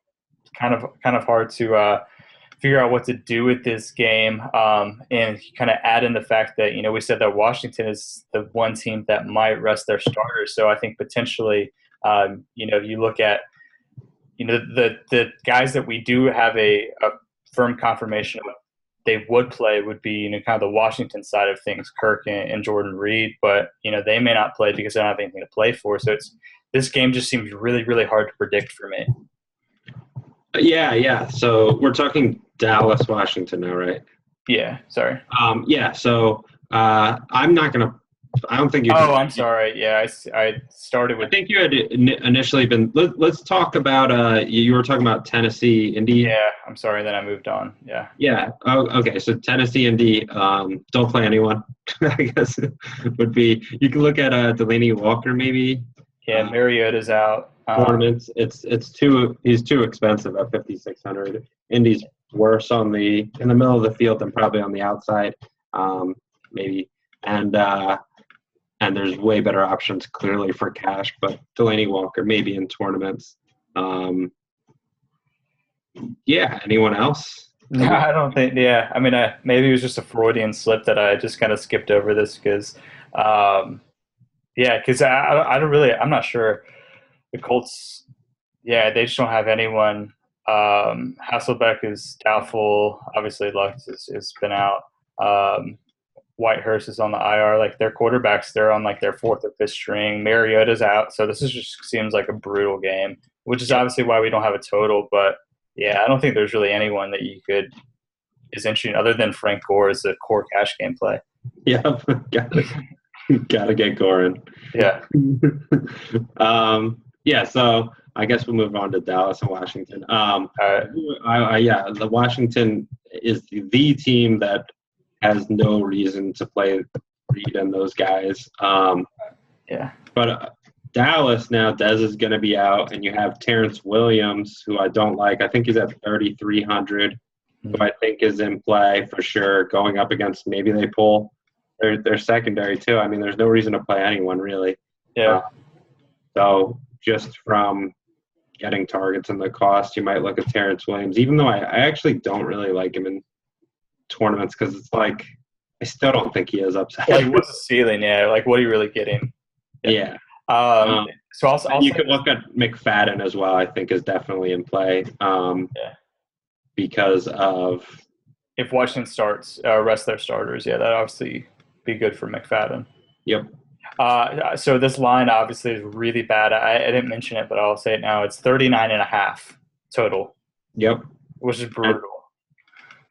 kind of hard to figure out what to do with this game, and kind of add in the fact that we said that Washington is the one team that might rest their starters. So I think potentially, if you look at the guys that we do have a firm confirmation of they would play would be kind of the Washington side of things, Kirk and Jordan Reed, but they may not play because they don't have anything to play for. So this game just seems really, really hard to predict for me. Yeah. So we're talking Dallas, Washington now, right? Yeah. Sorry. So I'm not gonna. I don't think you. Oh, I'm sorry. Yeah, I started with. I think you had initially been. Let's talk about. You were talking about Tennessee, Indy. Yeah, I'm sorry. Then I moved on. Yeah. Yeah. Oh, okay. So Tennessee, Indy. Don't play anyone. I guess it would be. You can look at Delaney Walker maybe. Yeah, Mariota's out. Tournaments. It's too. He's too expensive at 5,600. Indy's worse in the middle of the field than probably on the outside, maybe. And there's way better options clearly for cash, but Delaney Walker maybe in tournaments. Anyone else? No, I don't think. Yeah, I mean, maybe it was just a Freudian slip that I just kind of skipped over this because, because I don't really. I'm not sure. The Colts, they just don't have anyone. Hasselbeck is doubtful. Obviously, Lux has been out. Whitehurst is on the IR. Like their quarterbacks, they're on like their fourth or fifth string. Mariota's out, so this just seems like a brutal game, which is obviously why we don't have a total. But I don't think there's really anyone that is interesting other than Frank Gore as a core cash game play. Yeah, gotta get Gore in. Yeah. So I guess we'll move on to Dallas and Washington. All right. The Washington is the team that has no reason to play Reed and those guys. But Dallas now, Dez is going to be out, and you have Terrence Williams, who I don't like. I think he's at 3,300, who I think is in play for sure, going up against maybe they pull their secondary too. I mean, there's no reason to play anyone really. Yeah. So just from getting targets and the cost, you might look at Terrence Williams, even though I actually don't really like him in tournaments because it's like I still don't think he is upside. Like what's the ceiling? Yeah, like what are you really getting? Yeah. So also you can look at McFadden as well. I think is definitely in play. Because of if Washington starts rest their starters, that obviously be good for McFadden. Yep. So this line obviously is really bad. I didn't mention it, but I'll say it now. It's 39.5 total. Yep. Which is brutal.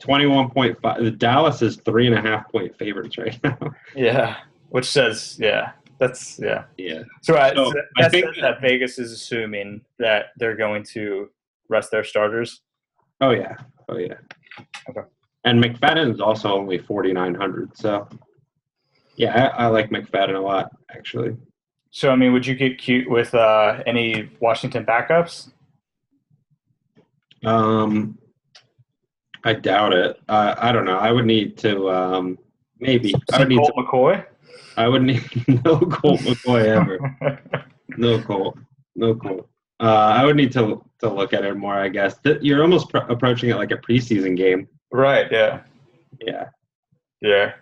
21.5. The Dallas is 3.5-point favorites right now. Yeah. Which says, that's. Yeah. So I think that Vegas is assuming that they're going to rest their starters. Oh yeah. Okay. And McFadden is also only 4,900. So yeah, I like McFadden a lot actually. So I mean, would you get cute with any Washington backups? I doubt it. I don't know. I would need to maybe. I would need Colt McCoy. I would need no Colt McCoy ever. No Colt. I would need to look at it more. I guess you're almost approaching it like a preseason game. Right. Yeah. Yeah.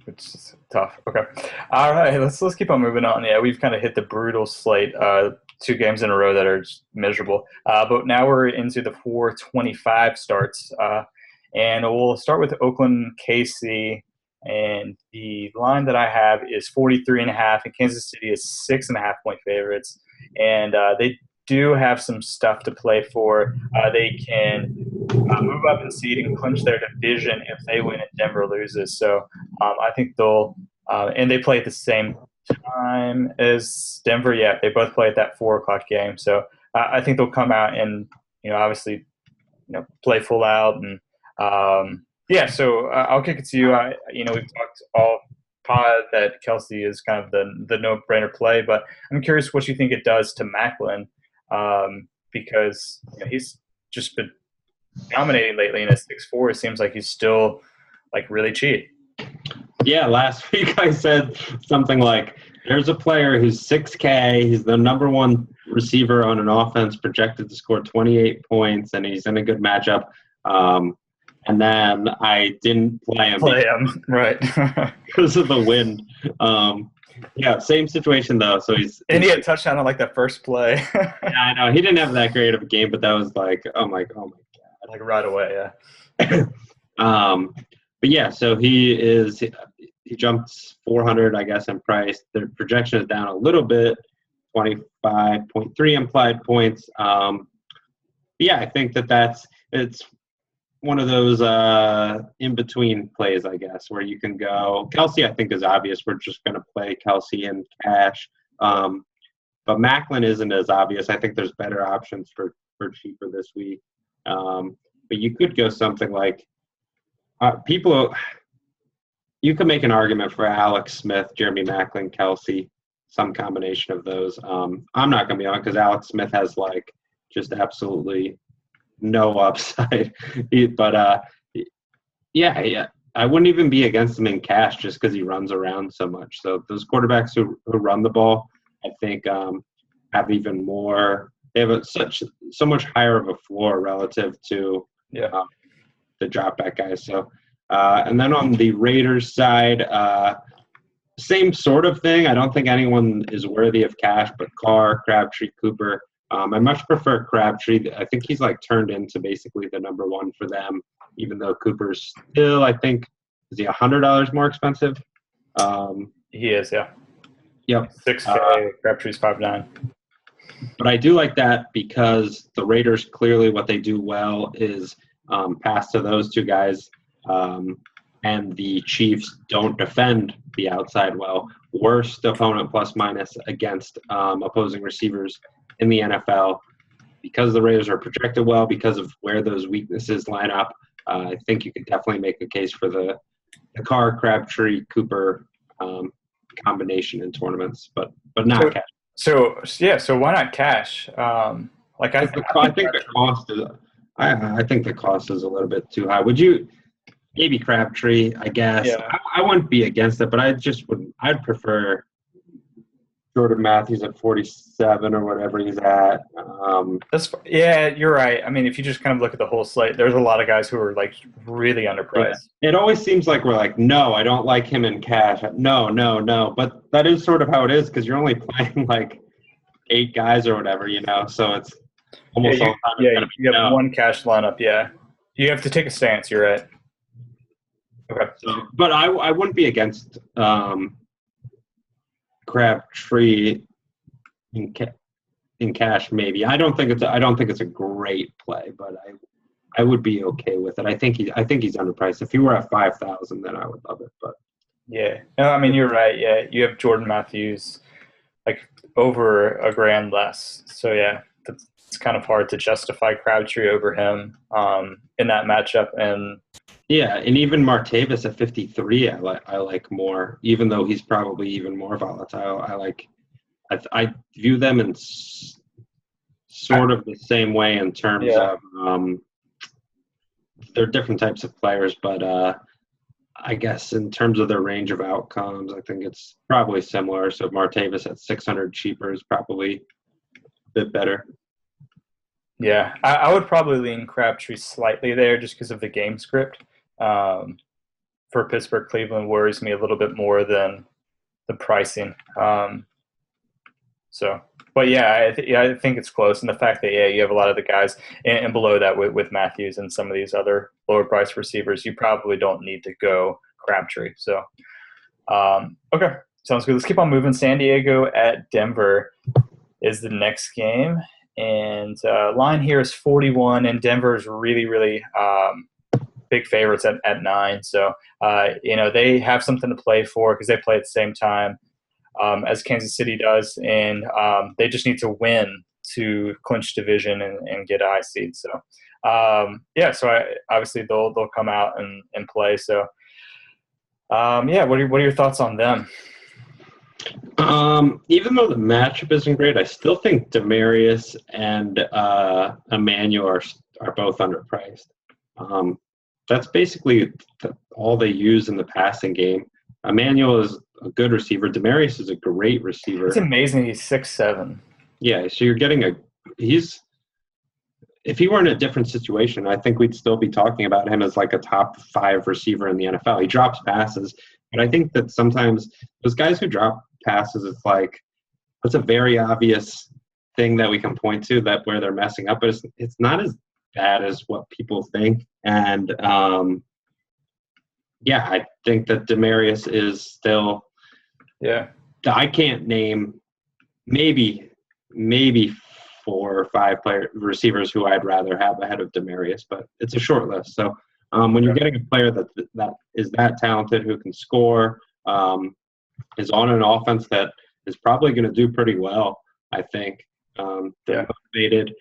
It's tough. Okay. All right. Let's keep on moving on. Yeah, we've kind of hit the brutal slate. 2 games in a row that are just miserable. But now we're into the 4:25 starts. And we'll start with Oakland KC. And the line that I have is 43.5, and Kansas City is 6.5-point favorites. And they do have some stuff to play for. They can move up in seed and clinch their division if they win and Denver loses. So I think they'll and they play at the same time as Denver. Yeah, they both play at that 4:00 game. So I think they'll come out and obviously play full out and. So I'll kick it to you. We've talked all pod that Kelsey is kind of the no-brainer play, but I'm curious what you think it does to Macklin because he's just been dominating lately in a 6'4". It seems like he's still really cheap. Yeah, last week I said something like, there's a player who's 6K, he's the number 1 receiver on an offense projected to score 28 points, and he's in a good matchup. And then I didn't play him. Right. because of the wind. Same situation though. So he had a touchdown on that first play. Yeah, I know. He didn't have that great of a game, but that was oh my god. Right away, yeah. But yeah, so he jumped 400, I guess, in price. The projection is down a little bit, 25.3 implied points. I think it's one of those in-between plays, I guess, where you can go. Kelsey, I think, is obvious. We're just going to play Kelsey and cash. But Macklin isn't as obvious. I think there's better options for cheaper this week. But you could go something like you could make an argument for Alex Smith, Jeremy Macklin, Kelsey, some combination of those. I'm not going to be on because Alex Smith has just absolutely no upside. But I wouldn't even be against him in cash just because he runs around so much. So those quarterbacks who run the ball, I think, have even more. They have so much higher of a floor relative to the drop back guys. So and then on the Raiders side, same sort of thing. I don't think anyone is worthy of cash, but Carr, Crabtree, Cooper. I much prefer Crabtree. I think he's turned into basically the number 1 for them, even though Cooper's still, I think, is he $100 more expensive? He is, yeah. Yep. 6K, Crabtree's 5.9. But I do like that because the Raiders, clearly what they do well is pass to those 2 guys, and the Chiefs don't defend the outside well. Worst opponent plus minus against opposing receivers in the NFL. Because the Raiders are projected well, because of where those weaknesses line up, I think you could definitely make a case for the Carr, Crabtree, Cooper combination in tournaments, but not cash. So why not cash? I think the cost is. I think the cost is a little bit too high. Would you? Maybe Crabtree, I guess. Yeah. I wouldn't be against it, but I'd prefer Jordan Matthews at 47 or whatever he's at. You're right. I mean, if you just kind of look at the whole slate, there's a lot of guys who are really underpriced. Yeah. It always seems like we're no, I don't like him in cash. No. But that is sort of how it is because you're only playing 8 guys or whatever, So it's almost all the time. You have one cash lineup. Yeah, you have to take a stance. You're right. Okay. So, but I wouldn't be against Crabtree in cash. Maybe I don't think it's a great play, but I would be okay with it. I think he's underpriced. If he were at 5,000, then I would love it. But Yeah. No, I mean, you're right. Yeah. You have Jordan Matthews like over $1,000 less. So, yeah, it's kind of hard to justify Crabtree over him in that matchup. And yeah, and even Martavis at 53, I like more, even though he's probably even more volatile. I view them in sort of the same way in terms of they're different types of players, but I guess in terms of their range of outcomes, I think it's probably similar. So Martavis at 600 cheaper is probably a bit better. Yeah, I would probably lean Crabtree slightly there just because of the game script. For Pittsburgh, Cleveland worries me a little bit more than the pricing. But yeah, I think it's close. And the fact that, you have a lot of the guys and below that with Matthews and some of these other lower price receivers, you probably don't need to go Crabtree. So, okay, sounds good. Let's keep on moving. San Diego at Denver is the next game. And line here is 41, and Denver is really, really big favorites at 9. So, they have something to play for because they play at the same time as Kansas City does, and they just need to win to clinch division and get a high seed. So, so obviously they'll come out and play. So, what are your thoughts on them? Even though the matchup isn't great, I still think Demarius and Emmanuel are both underpriced. That's basically all they use in the passing game. Emmanuel is a good receiver. Demarius is a great receiver. It's amazing he's 6'7". Yeah, so you're getting if he were in a different situation, I think we'd still be talking about him as like a top 5 receiver in the NFL. He drops passes, but I think that sometimes those guys who drop passes, it's like that's a very obvious thing that we can point to that where they're messing up, but it's not as bad as what people think. And I think that Demarius is still. Yeah. I can't name maybe 4 or 5 receivers who I'd rather have ahead of Demarius, but it's a short list. So when you're getting a player that is that talented, who can score, is on an offense that is probably going to do pretty well, I think. They're motivated.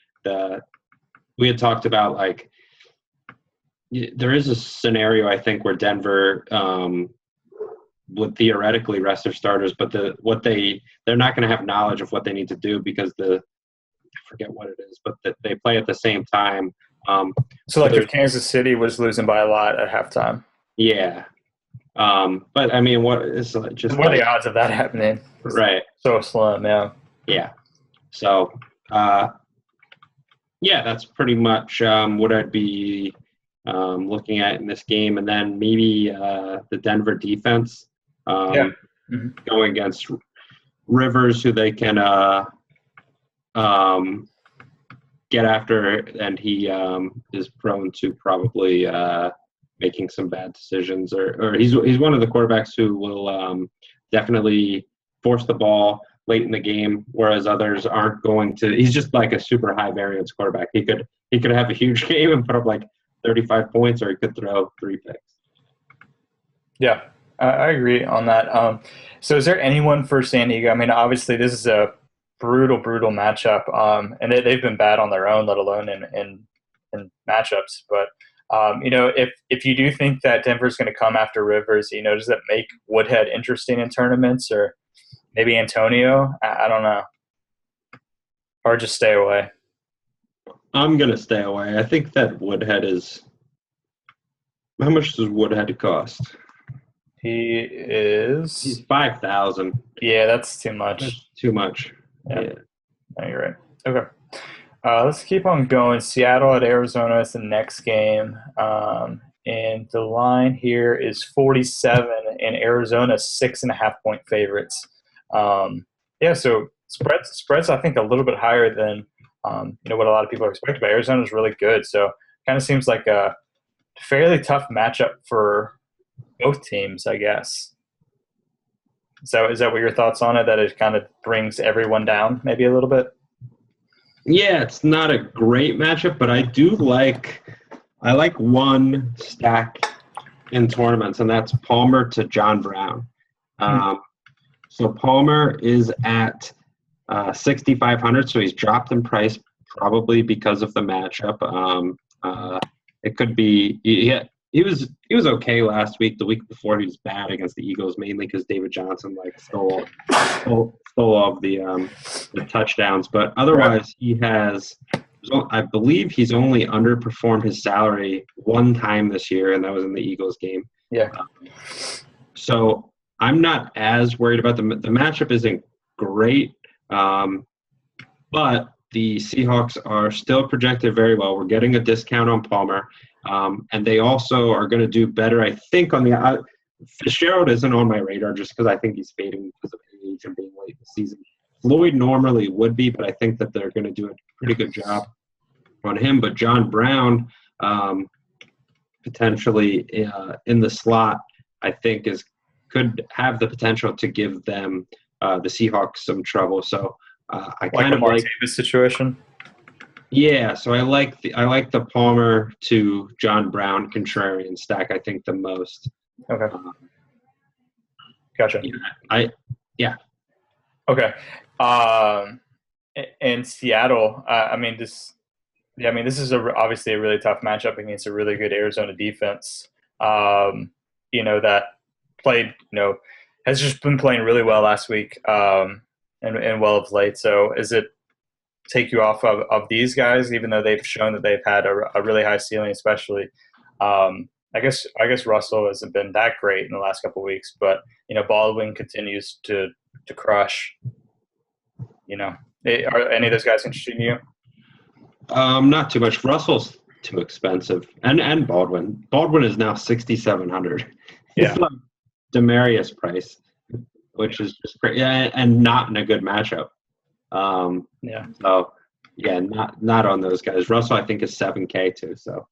We had talked about there is a scenario, I think, where Denver would theoretically rest their starters, but they're not going to have knowledge of what they need to do because I forget what it is, but they play at the same time. If Kansas City was losing by a lot at halftime. Yeah. But I mean, what are the odds of that happening? Right. So slim, yeah. Yeah. So, that's pretty much what I'd be looking at in this game. And then maybe the Denver defense going against Rivers, who they can get after, and he is prone to probably making some bad decisions, or he's one of the quarterbacks who will definitely force the ball late in the game, whereas others aren't going to. He's just like a super high variance quarterback. He could have a huge game and put up 35 points, or he could throw 3 picks. Yeah, I agree on that. So is there anyone for San Diego? I mean, obviously this is a brutal matchup, and they've been bad on their own, let alone in matchups. But if you do think that Denver's going to come after Rivers, does that make Woodhead interesting in tournaments, or maybe Antonio? I don't know. Or just stay away. I'm going to stay away. I think that Woodhead is – how much does Woodhead cost? He's 5,000. Yeah, that's too much. That's too much. Yeah. No, you're right. Okay. Let's keep on going. Seattle at Arizona is the next game. And the line here is 47, and Arizona 6.5-point favorites. So spreads I think a little bit higher than what a lot of people are expecting. But Arizona is really good, so kind of seems like a fairly tough matchup for both teams, I guess. So is that what your thoughts on it? That it kind of brings everyone down maybe a little bit? Yeah, it's not a great matchup, but I like one stack in tournaments, and that's Palmer to John Brown. So Palmer is at 6,500, so he's dropped in price probably because of the matchup. It could be he was okay last week. The week before he was bad against the Eagles, mainly because David Johnson stole all of the touchdowns. But otherwise, he has. I believe he's only underperformed his salary one time this year, and that was in the Eagles game. Yeah. So I'm not as worried about the matchup. Isn't great, but the Seahawks are still projected very well. We're getting a discount on Palmer, and they also are going to do better, I think, on the Fitzgerald isn't on my radar just because I think he's fading because of age and being late in the season. Floyd normally would be, but I think that they're going to do a pretty good job on him. But John Brown, potentially in the slot, I think could have the potential to give them the Seahawks some trouble. So I kind of like the situation. Yeah, so I like the Palmer to John Brown contrarian stack. I think the most. Okay. Gotcha. Yeah. Okay. In Seattle, this is obviously a really tough matchup against a really good Arizona defense. That played, has just been playing really well last week, and well of late. So is it take you off of these guys, even though they've shown that they've had a really high ceiling, especially? I guess Russell hasn't been that great in the last couple of weeks, but Baldwin continues to crush. Are any of those guys interesting to you? Not too much. Russell's too expensive, and Baldwin. Baldwin is now 6,700. Yeah, it's like Demarius price, which is just great. Yeah, and not in a good matchup. Yeah. So yeah, not on those guys. Russell, I think, is 7K too. So,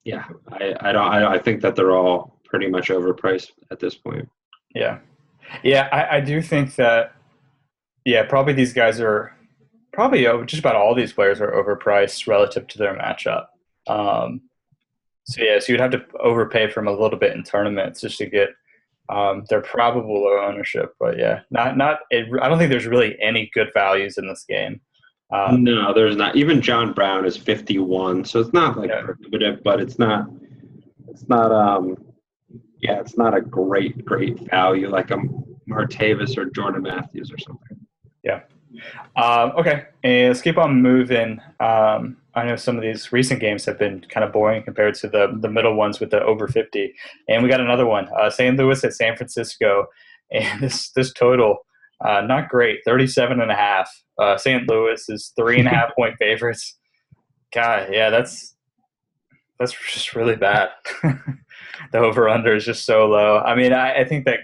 yeah, I think that they're all pretty much overpriced at this point. Yeah. I do think that. Yeah, probably these guys are probably just about all these players are overpriced relative to their matchup. So you'd have to overpay for them a little bit in tournaments just to get their probable low ownership. But yeah, I don't think there's really any good values in this game. No, there's not. Even John Brown is 51, so it's not prohibitive, but it's not a great value like a Martavis or Jordan Matthews or something. Yeah. Okay, and let's keep on moving. I know some of these recent games have been kind of boring compared to the middle ones with the over 50. And we got another one, St. Louis at San Francisco. And this total, not great, 37.5. St. Louis is 3.5 point favorites. God, yeah, that's just really bad. The over-under is just so low. I think that,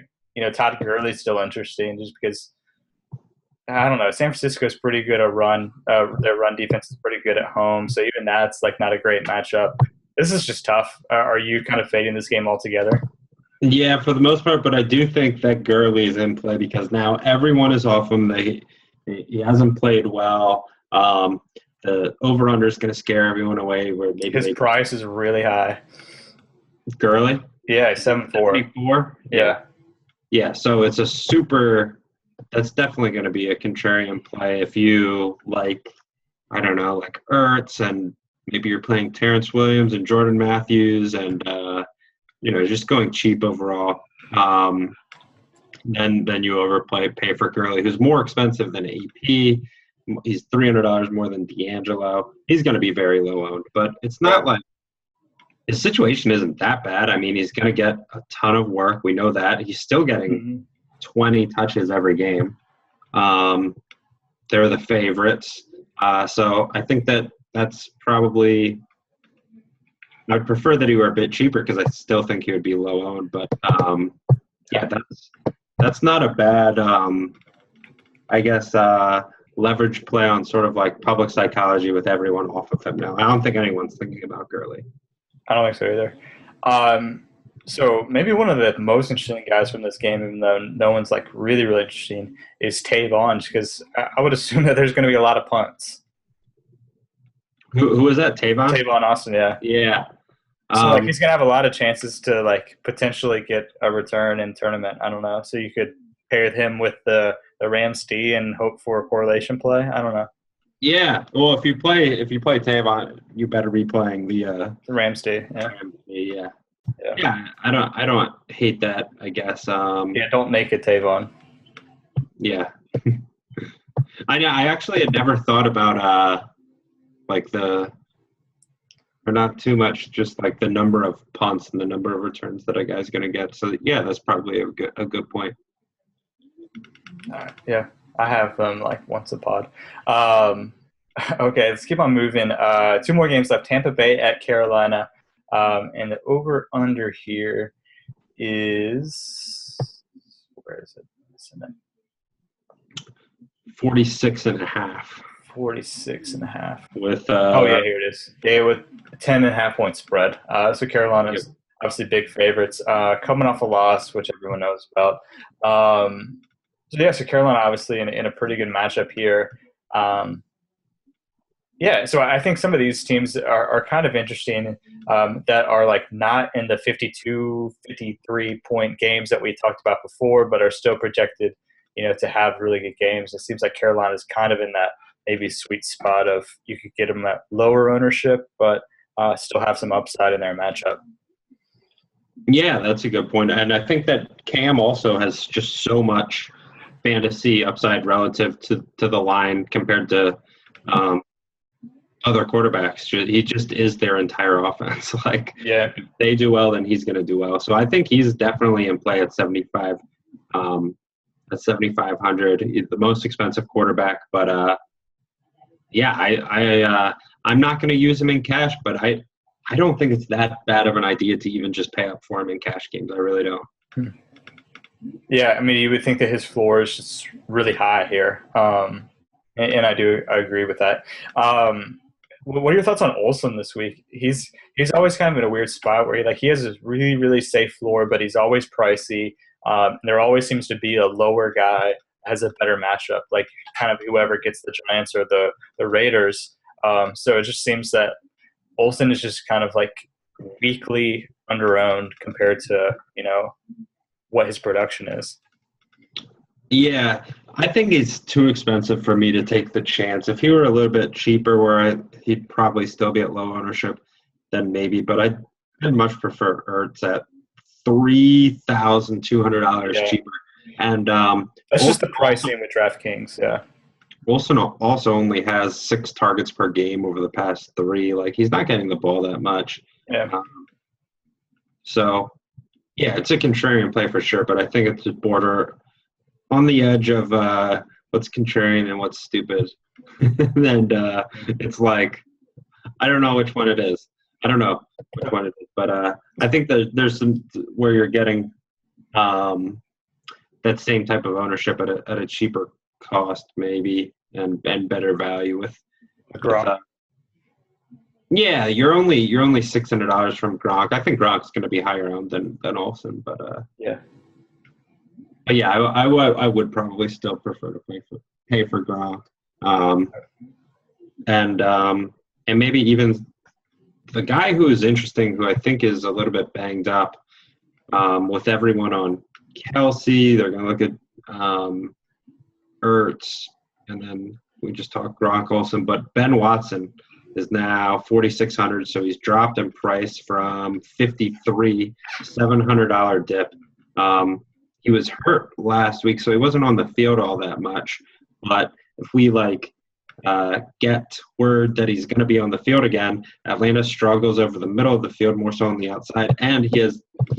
Todd Gurley's still interesting just because – I don't know. San Francisco is pretty good at run. Their run defense is pretty good at home. So even that's not a great matchup. This is just tough. Are you kind of fading this game altogether? Yeah, for the most part. But I do think that Gurley is in play because now everyone is off him. He hasn't played well. The over/under is going to scare everyone away. Where maybe his price is really high. Gurley? Yeah, 7.4. 74? Yeah. Yeah. So it's a super. That's definitely going to be a contrarian play if you like Ertz and maybe you're playing Terrence Williams and Jordan Matthews and just going cheap overall. Then you pay for Gurley, who's more expensive than AP. He's $300 more than D'Angelo. He's going to be very low owned, but it's not like his situation isn't that bad. He's going to get a ton of work. We know that he's still getting 20 touches every game. They're the favorites. So I think that's probably – I'd prefer that he were a bit cheaper because I still think he would be low owned. But, that's not a bad, leverage play on sort of like public psychology with everyone off of him now. I don't think anyone's thinking about Gurley. I don't think so either. So maybe one of the most interesting guys from this game, even though no one's like really, really interesting, is Tavon, because I would assume that there's going to be a lot of punts. Who is that? Tavon? Tavon Austin, yeah. Yeah. So like he's going to have a lot of chances to like potentially get a return in tournament. I don't know. So you could pair him with the Rams D and hope for a correlation play. I don't know. Yeah. Well, if you play Tavon, you better be playing the Rams D. Yeah. Rams D, yeah. I don't hate that, I guess. Yeah, don't make it Tavon. Yeah. I actually had never thought about or not too much, just like the number of punts and the number of returns that a guy's going to get. So yeah, that's probably a good point. Yeah, I have them like once a pod. Okay, let's keep on moving. 2 more games left. Tampa Bay at Carolina. And the over-under here is – where is it? 46.5. 46.5. With oh, yeah, here it is. Yeah, with 10.5 point spread. So Carolina's obviously big favorites. Coming off a loss, which everyone knows about. So Carolina obviously in a pretty good matchup here. So I think some of these teams are kind of interesting that are like not in the 52, 53 point games that we talked about before, but are still projected, to have really good games. It seems like Carolina is kind of in that maybe sweet spot of you could get them at lower ownership, but still have some upside in their matchup. Yeah, that's a good point. And I think that Cam also has just so much fantasy upside relative to the line compared to other quarterbacks. He just is their entire offense. If they do well, then he's going to do well. So I think he's definitely in play at 75, at 7,500. He's the most expensive quarterback, but I'm not going to use him in cash, but I don't think it's that bad of an idea to even just pay up for him in cash games. I really don't. Yeah, I mean, you would think that his floor is just really high here, and I agree with that. What are your thoughts on Olsen this week? He's always kind of in a weird spot where he has a really, really safe floor, but he's always pricey. And there always seems to be a lower guy that has a better matchup, like kind of whoever gets the Giants or the Raiders. So it just seems that Olsen is just kind of like weakly underowned compared to, what his production is. Yeah, I think it's too expensive for me to take the chance. If he were a little bit cheaper, he'd probably still be at low ownership, then maybe. But I'd much prefer Ertz at $3,200 cheaper. And that's just the pricing with DraftKings. Yeah. Wilson also only has 6 targets per game over the past 3. Like, he's not getting the ball that much. Yeah. So, yeah, it's a contrarian play for sure, but I think it's a border on the edge of what's contrarian and what's stupid. And it's like, I don't know which one it is. But I think there's some where you're getting that same type of ownership at a cheaper cost maybe and better value with Gronk. Yeah, you're only $600 from Gronk. I think Gronk's going to be higher owned than Olsen, but yeah. But yeah, I would probably still prefer to pay for Gronk, and maybe even the guy who is interesting, who I think is a little bit banged up, with everyone on Kelsey. They're going to look at Ertz, and then we just talked Gronk Olsen, but Ben Watson is now 4,600, so he's dropped in price from 53, $700 dip. He was hurt last week, so he wasn't on the field all that much. But if we get word that he's going to be on the field again, Atlanta struggles over the middle of the field, more so on the outside, and he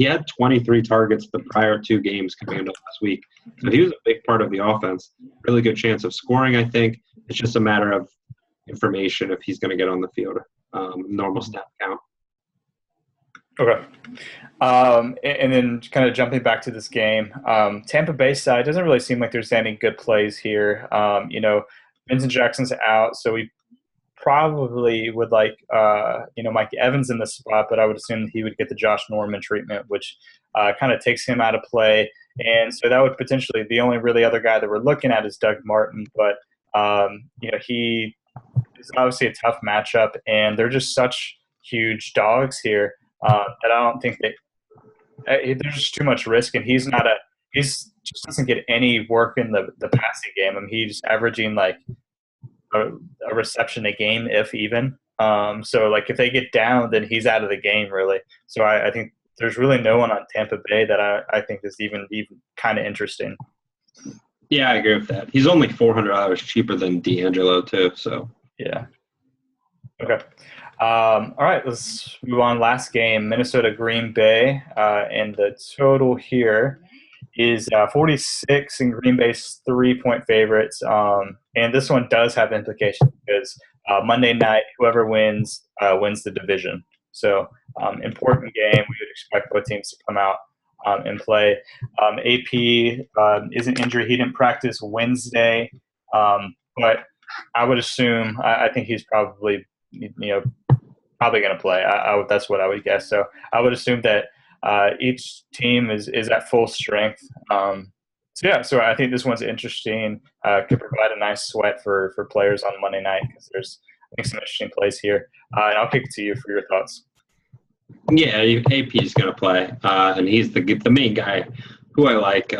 had 23 targets the prior 2 games coming into last week. So he was a big part of the offense. Really good chance of scoring, I think. It's just a matter of information if he's going to get on the field. Normal snap count. Okay. And then kind of jumping back to this game, Tampa Bay side doesn't really seem like there's any good plays here. Vincent Jackson's out, so we probably would like Mike Evans in the spot, but I would assume he would get the Josh Norman treatment, which kind of takes him out of play. And so that would potentially, the only really other guy that we're looking at is Doug Martin, but he is obviously a tough matchup, and they're just such huge dogs here that I don't think that there's just too much risk, and he's just doesn't get any work in the passing game. I mean, he's averaging like a reception a game, if even. So like if they get down, then he's out of the game really. So I think there's really no one on Tampa Bay that I think is even kind of interesting. Yeah, I agree with that. He's only $400 cheaper than D'Angelo too. So yeah. Okay. All right, let's move on. Last game, Minnesota Green Bay, and the total here is 46, and Green Bay's 3-point favorites. And this one does have implications because Monday night, whoever wins wins the division. So important game. We would expect both teams to come out and play. AP is an injury. He didn't practice Wednesday, but I would assume I think he's probably going to play. That's what I would guess. So I would assume that each team is at full strength. So I think this one's interesting. Could provide a nice sweat for players on Monday night because there's I think some interesting plays here. And I'll kick it to you for your thoughts. Yeah, AP is going to play, and he's the main guy who I like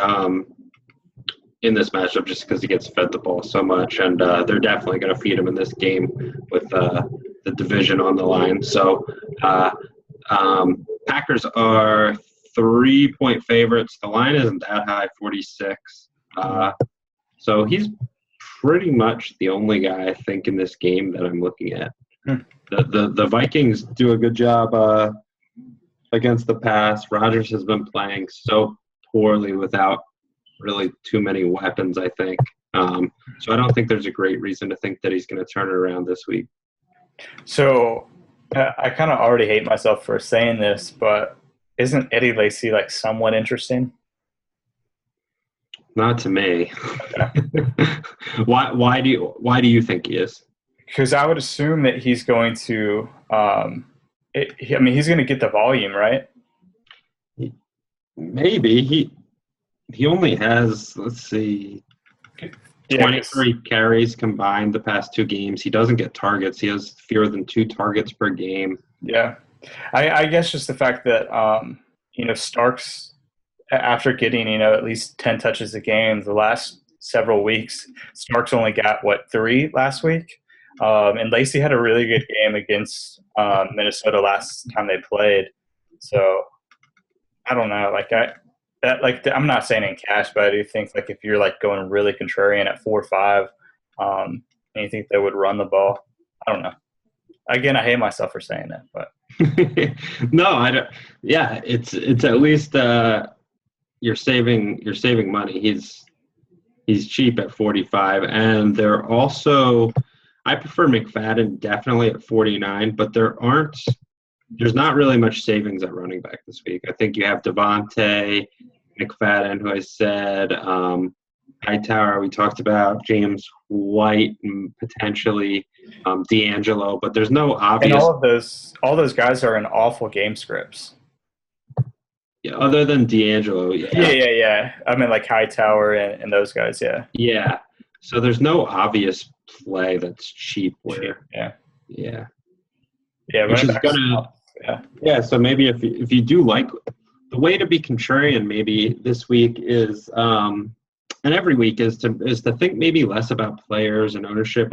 in this matchup just because he gets fed the ball so much, and they're definitely going to feed him in this game with the division on the line. So Packers are 3-point favorites. The line isn't that high, 46. So he's pretty much the only guy I think in this game that I'm looking at. The Vikings do a good job against the pass. Rodgers has been playing so poorly without really too many weapons, I think. So I don't think there's a great reason to think that he's going to turn it around this week. So I kind of already hate myself for saying this, but isn't Eddie Lacy like somewhat interesting? Not to me. Why do you think he is? Because I would assume that he's going to he's going to get the volume, right? Maybe he only has, let's see, 23 carries combined the past 2 games. He doesn't get targets. He has fewer than 2 targets per game. Yeah. I guess just the fact that, Starks, after getting, at least 10 touches a game the last several weeks, Starks only got, 3 last week? And Lacy had a really good game against Minnesota last time they played. So I don't know. I'm not saying in cash, but I do think if you're going really contrarian at 4-5, and you think they would run the ball, I don't know. Again, I hate myself for saying that, but no, I don't. Yeah, it's at least you're saving money. He's cheap at 45, and they're also. I prefer McFadden definitely at 49, but there's not really much savings at running back this week. I think you have Devonte, McFadden, who I said, Hightower, we talked about, James White, and potentially D'Angelo, but there's no obvious. And all those guys are in awful game scripts. Yeah, other than D'Angelo, yeah. Yeah. I mean, Hightower and those guys, yeah. Yeah. So there's no obvious play that's cheap. Yeah. Which is gonna. Yeah. So maybe if you do like the way to be contrarian, maybe this week is, and every week is to think maybe less about players and ownership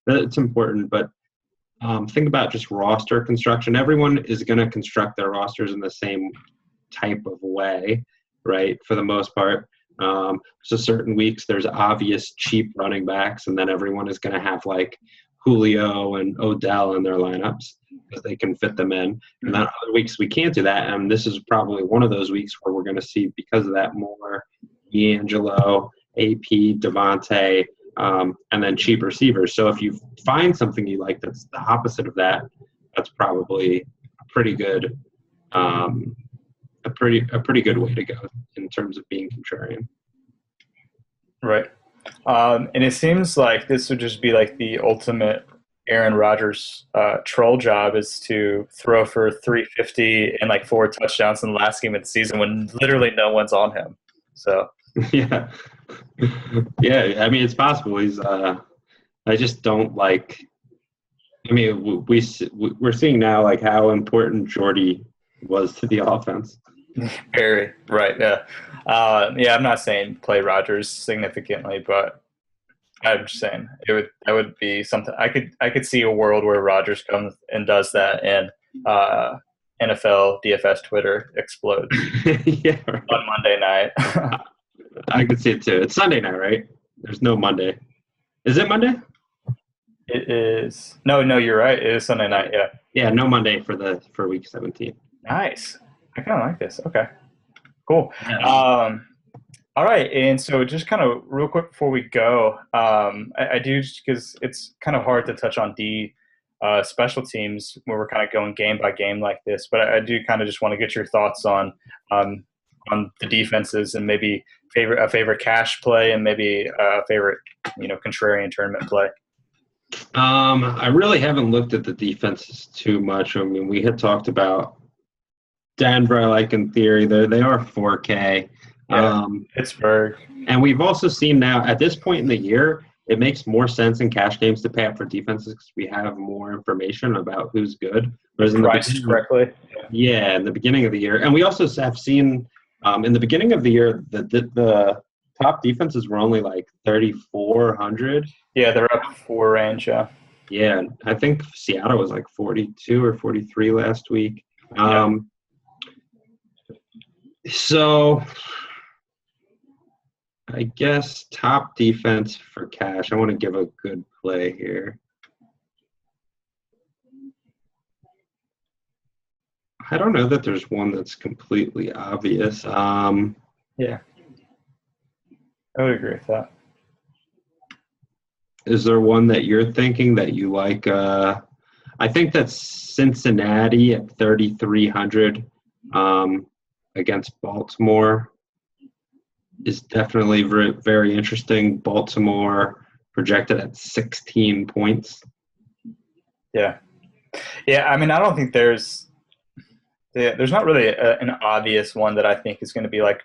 it's important, but think about just roster construction. Everyone is going to construct their rosters in the same type of way, right? For the most part. So certain weeks there's obvious cheap running backs, and then everyone is going to have Julio and Odell in their lineups because they can fit them in. And then other weeks we can't do that, and this is probably one of those weeks where we're going to see, because of that, more D'Angelo, AP, Devonte, and then cheap receivers. So if you find something you like that's the opposite of that, that's probably a pretty good a pretty good way to go in terms of being contrarian. Right. And it seems like this would just be the ultimate Aaron Rodgers' troll job is to throw for 350 and like 4 touchdowns in the last game of the season when literally no one's on him. So Yeah, yeah. I mean, it's possible. I just don't like. I mean, we're seeing now like how important Jordy was to the offense. very right. Yeah. Yeah. I'm not saying play Rodgers significantly, but I'm just saying that would be something I could see a world where Rodgers comes and does that, and NFL DFS Twitter explodes Yeah, right. on Monday night. I could see it too. It's Sunday night, right? There's no Monday. Is it Monday? It is no, you're right. It is Sunday night. Yeah. Yeah, no Monday for week 17. Nice. I kind of like this. Okay. Cool. Yeah. All right, and so just kind of real quick before we go, I do just because it's kind of hard to touch on special teams where we're kind of going game by game like this, but I do kind of just want to get your thoughts on the defenses and maybe a favorite cash play and maybe a favorite contrarian tournament play. I really haven't looked at the defenses too much. I mean, we had talked about Denver, I like in theory. They are 4K. Yeah, Pittsburgh. And we've also seen now at this point in the year, it makes more sense in cash games to pay up for defenses because we have more information about who's good. Whereas in priced correctly. Yeah, in the beginning of the year. And we also have seen in the beginning of the year the top defenses were only like 3,400. Yeah, they're up 4 range. Yeah, I think Seattle was like 42 or 43 last week. So I guess top defense for cash. I want to give a good play here. I don't know that there's one that's completely obvious. Yeah, I would agree with that. Is there one that you're thinking that you like? I think that's Cincinnati at 3,300 against Baltimore is definitely very interesting. Baltimore projected at 16 points. Yeah. I mean, I don't think there's not really an obvious one that I think is going to be like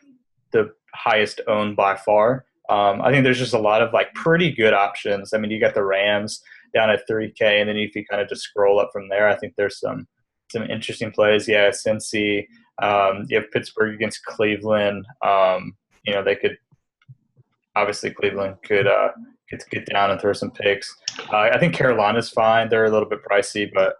the highest owned by far. I think there's just a lot of like pretty good options. I mean, you got the Rams down at 3K, and then if you kind of just scroll up from there, I think there's some interesting plays. Yeah, Cincy. You have Pittsburgh against Cleveland. They could obviously Cleveland could get down and throw some picks. I think Carolina's fine. They're a little bit pricey, but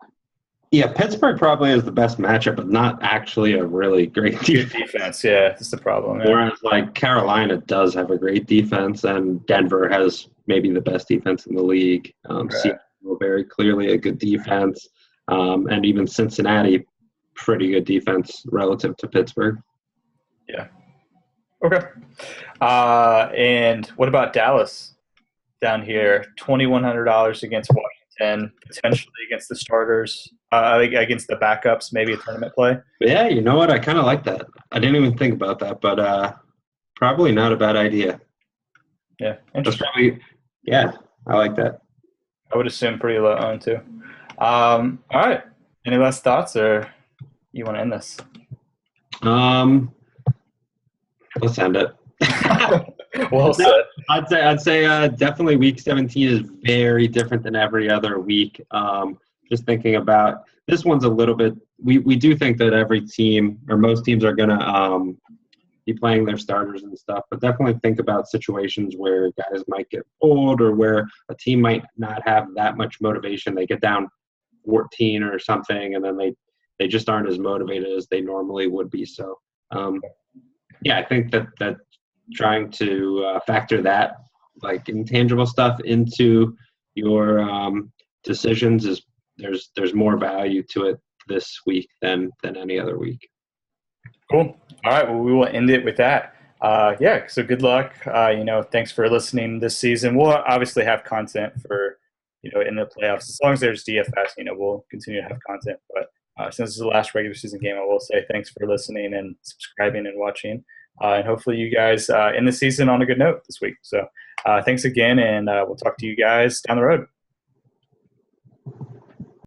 yeah, Pittsburgh probably is the best matchup, but not actually a really great defense. Yeah, that's the problem. Yeah. Whereas like Carolina does have a great defense, and Denver has maybe the best defense in the league. Seattle very clearly a good defense, and even Cincinnati, pretty good defense relative to Pittsburgh. Yeah. Okay. And what about Dallas down here? $2,100 against Washington, potentially against the starters, against the backups, maybe a tournament play. Yeah, you know what? I kind of like that. I didn't even think about that, but probably not a bad idea. Yeah, interesting. Yeah, I like that. I would assume pretty low owned too. All right. Any last thoughts, or you want to end this? Let's end it. Well said. I'd say definitely week 17 is very different than every other week. Just thinking about this one's a little bit. We do think that every team or most teams are gonna be playing their starters and stuff, but definitely think about situations where guys might get pulled or where a team might not have that much motivation. They get down 14 or something, and then they just aren't as motivated as they normally would be. So. Yeah, I think that trying to factor that like intangible stuff into your decisions is there's more value to it this week than any other week. Cool. All right. Well, we will end it with that. So good luck. Thanks for listening this season. We'll obviously have content for in the playoffs as long as there's DFS. We'll continue to have content, but. Since this is the last regular season game, I will say thanks for listening and subscribing and watching. And hopefully you guys end the season on a good note this week. So thanks again, and we'll talk to you guys down the road.